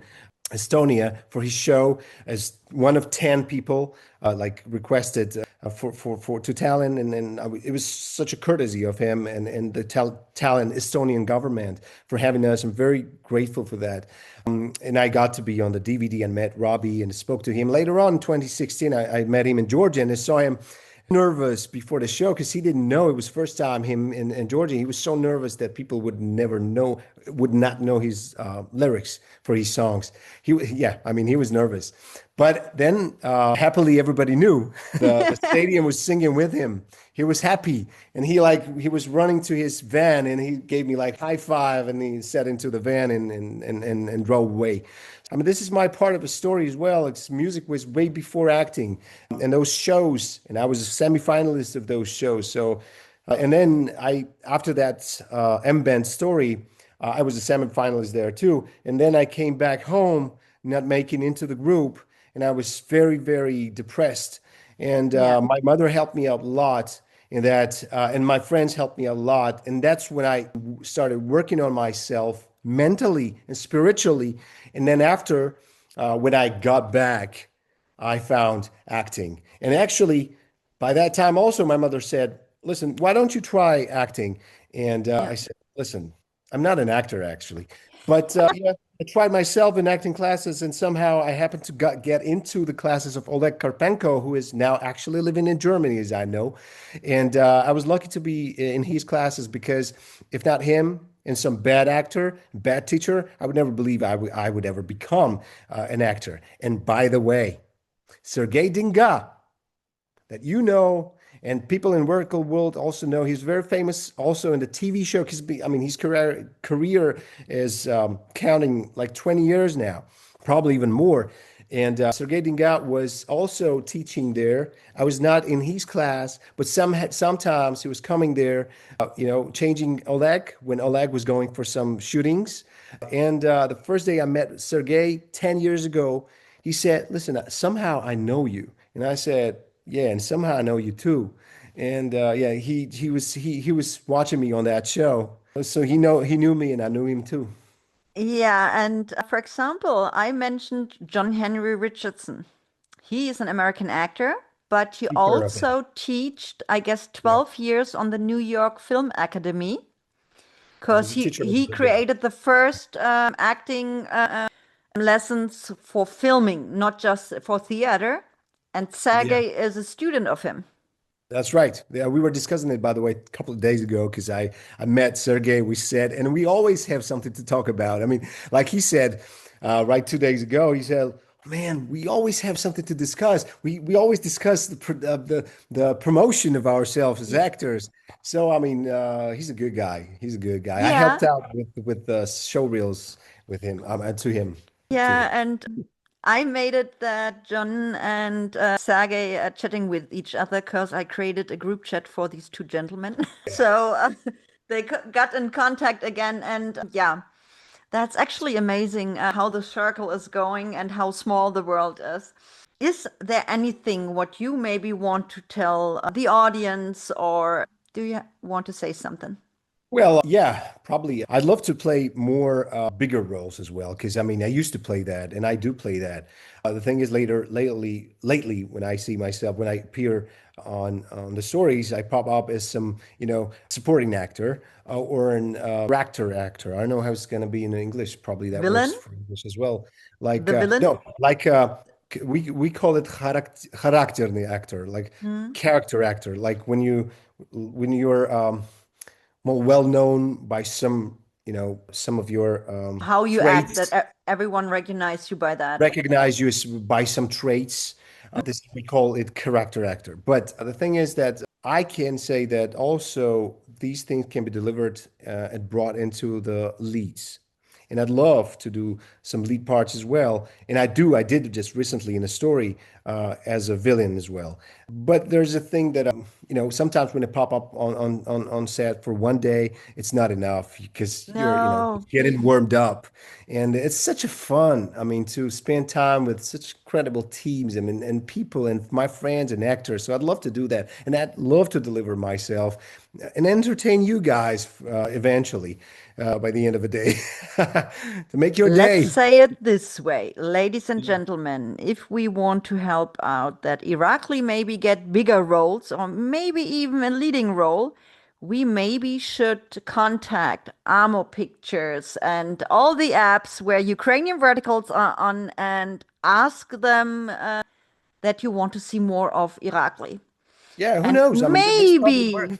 [SPEAKER 2] Estonia for his show as one of 10 people like requested for to Tallinn, and it was such a courtesy of him and the Tallinn Estonian government for having us. I'm very grateful for that. And I got to be on the DVD and met Robbie and spoke to him later on in 2016. I met him in Georgia and I saw him nervous before the show because he didn't know it was first time him in Georgia. He was so nervous that people would not know his lyrics for his songs. Yeah, I mean, he was nervous. But then happily everybody knew the stadium was singing with him. He was happy and he was running to his van and he gave me like high five and he sat into the van and drove away. I mean, this is my part of the story as well. It's music was way before acting and those shows, and I was a semifinalist of those shows. So, and then after that M Band story, I was a semifinalist there too. And then I came back home, not making into the group, and I was very depressed. And
[SPEAKER 1] Yeah,
[SPEAKER 2] my mother helped me out a lot in that, and my friends helped me a lot. And that's when I started working on myself mentally and spiritually. And then after, when I got back, I found acting. And actually, by that time, also, my mother said, "Listen, why don't you try acting?" And
[SPEAKER 1] yeah.
[SPEAKER 2] I said, "Listen, I'm not an actor, actually. But yeah, I tried myself in acting classes, and somehow I happened to get into the classes of Oleg Karpenko, who is now actually living in Germany, as I know. And I was lucky to be in his classes because if not him and some bad actor, bad teacher, I would never believe I would ever become an actor. And by the way, Sergei Dinga, that you know, and people in vertical world also know. He's very famous also in the TV show. Because I mean, his career is counting like 20 years now, probably even more. And Sergei Dingat was also teaching there. I was not in his class, but sometimes he was coming there, changing Oleg when Oleg was going for some shootings. And the first day I met Sergei 10 years ago, he said, "Listen, somehow I know you." And I said, "Yeah, and somehow I know you too." And yeah, he was watching me on that show, so he knew me, and I knew him too.
[SPEAKER 1] Yeah, and for example, I mentioned John Henry Richardson. He is an American actor, but he
[SPEAKER 2] You've heard of him?
[SPEAKER 1] also taught, I guess,
[SPEAKER 2] Yeah,
[SPEAKER 1] 12 years on the New York Film Academy
[SPEAKER 2] he
[SPEAKER 1] because
[SPEAKER 2] was a
[SPEAKER 1] he
[SPEAKER 2] teacher over
[SPEAKER 1] he
[SPEAKER 2] there. Yeah,
[SPEAKER 1] created the first acting lessons for filming, not just for theater. And
[SPEAKER 2] yeah.
[SPEAKER 1] Sergey is a student of him.
[SPEAKER 2] That's right. Yeah, we were discussing it, by the way, a couple of days ago because I met Sergey. We said, and we always have something to talk about. I mean, like he said, right 2 days ago, he said, "Man, we always have something to discuss. We always discuss the promotion of ourselves as
[SPEAKER 1] Y-
[SPEAKER 2] actors." So I mean, he's a good guy. He's a good guy. I
[SPEAKER 1] Yeah,
[SPEAKER 2] helped out with the show reels with him, to
[SPEAKER 1] yeah,
[SPEAKER 2] him.
[SPEAKER 1] and I made it that John and Sergey are chatting with each other because I created a group chat for these two gentlemen. So they got in contact again, and yeah, that's actually amazing how the circle is going and how small the world is. Is there anything what you maybe want to tell the audience, or do you want to say something?
[SPEAKER 2] Well, yeah, probably. I'd love to play more bigger roles as well, because I mean, I used to play that, and I do play that. The thing is, lately, when I see myself, when I appear on the stories, I pop up as some, supporting actor or an actor. I don't know how it's going to be in English. Probably that works
[SPEAKER 1] Villain?
[SPEAKER 2] for English as well. Like
[SPEAKER 1] The villain?
[SPEAKER 2] no, like we call it charakterny actor, like
[SPEAKER 1] Hmm.
[SPEAKER 2] character actor, like when you're more well known by some of your
[SPEAKER 1] How you act that
[SPEAKER 2] traits,
[SPEAKER 1] everyone recognize you by that.
[SPEAKER 2] recognize you by some traits. This we call it character actor. But the thing is that I can say that also these things can be delivered and brought into the leads. And I'd love to do some lead parts as well. And I did just recently in a story as a villain as well. But there's a thing that sometimes when it pop up on set for one day, it's not enough because you're
[SPEAKER 1] No.
[SPEAKER 2] getting warmed up, and it's such a fun. I mean, to spend time with such incredible teams, I mean, and people and my friends and actors. So I'd love to do that, and I'd love to deliver myself and entertain you guys eventually by the end of the day to make your
[SPEAKER 1] Let's
[SPEAKER 2] day.
[SPEAKER 1] say it this way, ladies and gentlemen, if we want to help out that Irakli maybe get bigger roles or maybe even a leading role, we maybe should contact Amo Pictures and all the apps where Ukrainian verticals are on and ask them that you want to see more of Irakli.
[SPEAKER 2] Yeah, who
[SPEAKER 1] And
[SPEAKER 2] knows? I mean, this probably work.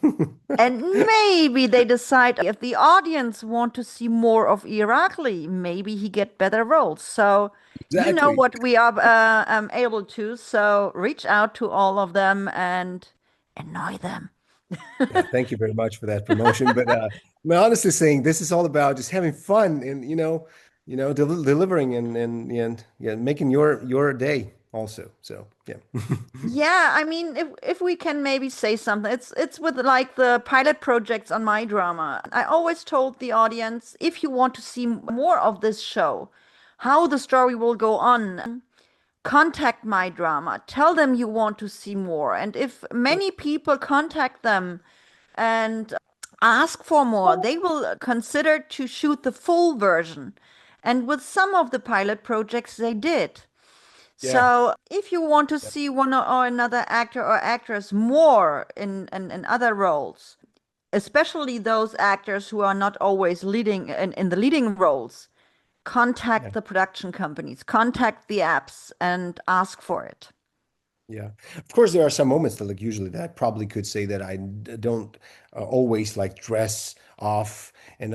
[SPEAKER 1] maybe they decide if the audience want to see more of Irakli, maybe he get better roles. So you know
[SPEAKER 2] Exactly.
[SPEAKER 1] what we are able to. So reach out to all of them and annoy them.
[SPEAKER 2] Yeah, thank you very much for that promotion. But I'm honestly saying this is all about just having fun and delivering and yeah, making your day also. So yeah.
[SPEAKER 1] Yeah, I mean, if we can maybe say something, it's with like the pilot projects on my drama. I always told the audience, if you want to see more of this show, how the story will go on, contact my drama. Tell them you want to see more. And if many people contact them and ask for more, they will consider to shoot the full version. And with some of the pilot projects, they did.
[SPEAKER 2] Yeah.
[SPEAKER 1] So if you want to see one or another actor or actress more in other roles, especially those actors who are not always leading in the leading roles,
[SPEAKER 2] Yeah.
[SPEAKER 1] contact the production companies, contact the apps and ask for it.
[SPEAKER 2] Yeah. Of course, there are some moments that, like, usually that I probably could say that don't always like dress off and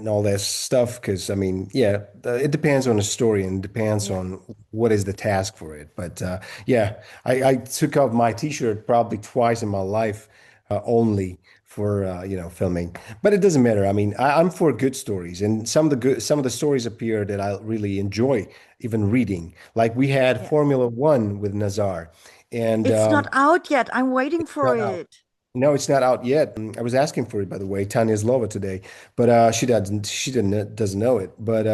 [SPEAKER 2] all that stuff. Because I mean, yeah, it depends on the story and depends
[SPEAKER 1] Yeah.
[SPEAKER 2] on what is the task for it. But yeah, I took off my t-shirt probably twice in my life only for filming. But it doesn't matter. I mean, I'm for good stories, and some of the stories appear that I really enjoy even reading. Like we had
[SPEAKER 1] Yeah.
[SPEAKER 2] Formula One with Nazar, and
[SPEAKER 1] It's not out yet. I'm waiting
[SPEAKER 2] it's
[SPEAKER 1] for
[SPEAKER 2] not out.
[SPEAKER 1] it.
[SPEAKER 2] No, it's not out yet. I was asking for it, by the way, Tanya Zlova today, but she doesn't know it. But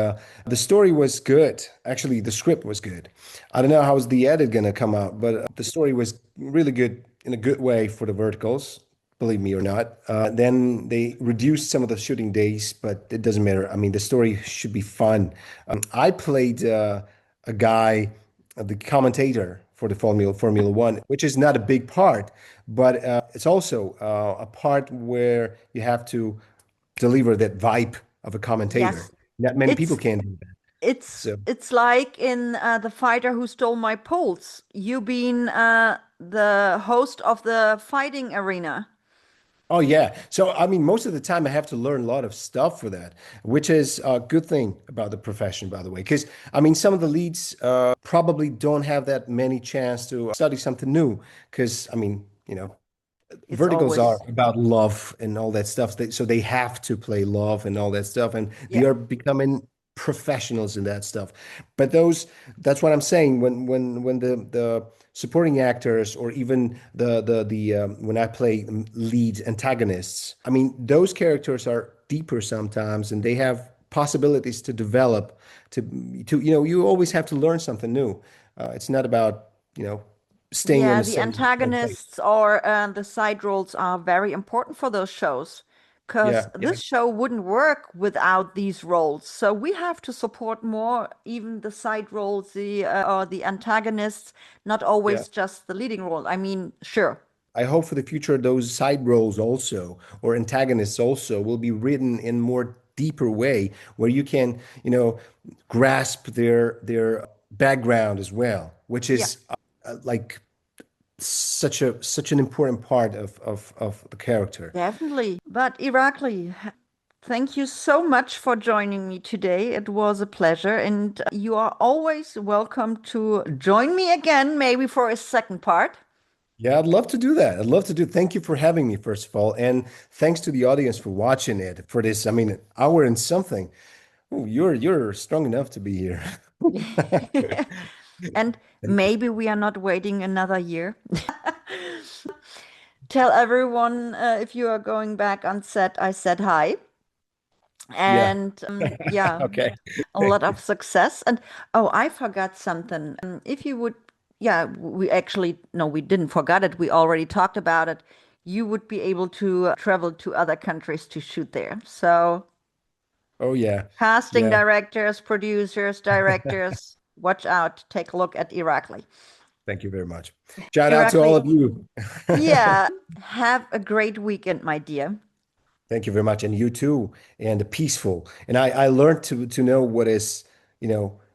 [SPEAKER 2] the story was good. Actually, the script was good. I don't know how's the edit gonna come out, but the story was really good. in a good way for the verticals, believe me or not. Then they reduced some of the shooting days, but it doesn't matter. I mean, the story should be fun. I played a guy, the commentator for the Formula One, which is not a big part, but it's also a part where you have to deliver that vibe of a commentator.
[SPEAKER 1] Yes.
[SPEAKER 2] Not many people
[SPEAKER 1] It's
[SPEAKER 2] can do that.
[SPEAKER 1] it's
[SPEAKER 2] So.
[SPEAKER 1] it's like in The Fighter Who Stole My Pulse. You being the host of the fighting arena.
[SPEAKER 2] Oh yeah. So I mean, most of the time I have to learn a lot of stuff for that, which is a good thing about the profession, by the way. Because I mean, some of the leads probably don't have that many chance to study something new. Because I mean,
[SPEAKER 1] It's
[SPEAKER 2] verticals are
[SPEAKER 1] always,
[SPEAKER 2] about love and all that stuff. So they have to play love and all that stuff, and they
[SPEAKER 1] yeah,
[SPEAKER 2] are becoming professionals in that stuff. But that's what I'm saying. When the supporting actors or even the when I play lead antagonists, I mean those characters are deeper sometimes, and they have possibilities to develop. You always have to learn something new. It's not about staying on
[SPEAKER 1] yeah.
[SPEAKER 2] the
[SPEAKER 1] The
[SPEAKER 2] same place.
[SPEAKER 1] antagonists or the side roles are very important for those shows, because
[SPEAKER 2] Yeah, yeah,
[SPEAKER 1] this show wouldn't work without these roles. So we have to support more, even the side roles, the or the antagonists, not
[SPEAKER 2] yeah.
[SPEAKER 1] always just the leading role. I mean, sure.
[SPEAKER 2] I hope for the future those side roles also or antagonists also will be written in more deeper way where you can, grasp their background as well, which
[SPEAKER 1] Yeah.
[SPEAKER 2] is like such an important part of the character.
[SPEAKER 1] Definitely. But Irakli, thank you so much for joining me today. It was a pleasure, and you are always welcome to join me again, maybe for a second part.
[SPEAKER 2] Yeah, I'd love to do that. I'd love to do. Thank you for having me, first of all, and thanks to the audience for watching it for this. I mean, an hour and something. Oh, you're strong enough to be here.
[SPEAKER 1] And
[SPEAKER 2] Thank you.
[SPEAKER 1] maybe we are not waiting another year. Tell everyone, if you are going back on set, I said hi.
[SPEAKER 2] Yeah.
[SPEAKER 1] And yeah,
[SPEAKER 2] Okay.
[SPEAKER 1] a lot of success. And oh, I forgot something. If you would, yeah, we actually, no, we didn't forget it. We already talked about it. You would be able to travel to other countries to shoot there. So,
[SPEAKER 2] Oh yeah.
[SPEAKER 1] casting
[SPEAKER 2] Yeah.
[SPEAKER 1] directors, producers, directors, watch out. Take a look at Irakli.
[SPEAKER 2] Thank you very much. Shout out to all
[SPEAKER 1] Irakli,
[SPEAKER 2] of you.
[SPEAKER 1] yeah, have a great weekend, my dear.
[SPEAKER 2] Thank you very much. And you too. And peaceful. And I learned to know what is,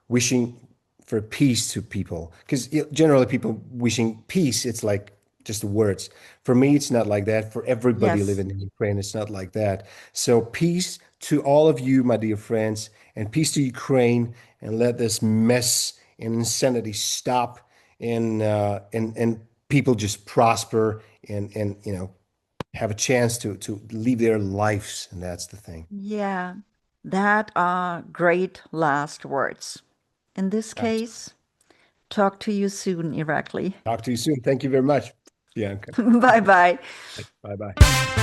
[SPEAKER 2] wishing for peace to people. Because generally people wishing peace, it's like just the words. For me, it's not like that. For everybody
[SPEAKER 1] Yes.
[SPEAKER 2] living in Ukraine, it's not like that. So peace to all of you, my dear friends, and peace to Ukraine, and let this mess and insanity stop and people just prosper and have a chance to live their lives, and that's the thing.
[SPEAKER 1] Yeah, that are great last words. In this
[SPEAKER 2] Absolutely.
[SPEAKER 1] case, talk to you soon, Irakli.
[SPEAKER 2] Talk to you soon. Thank you very much. Yeah. Okay.
[SPEAKER 1] Bye bye.
[SPEAKER 2] Bye bye.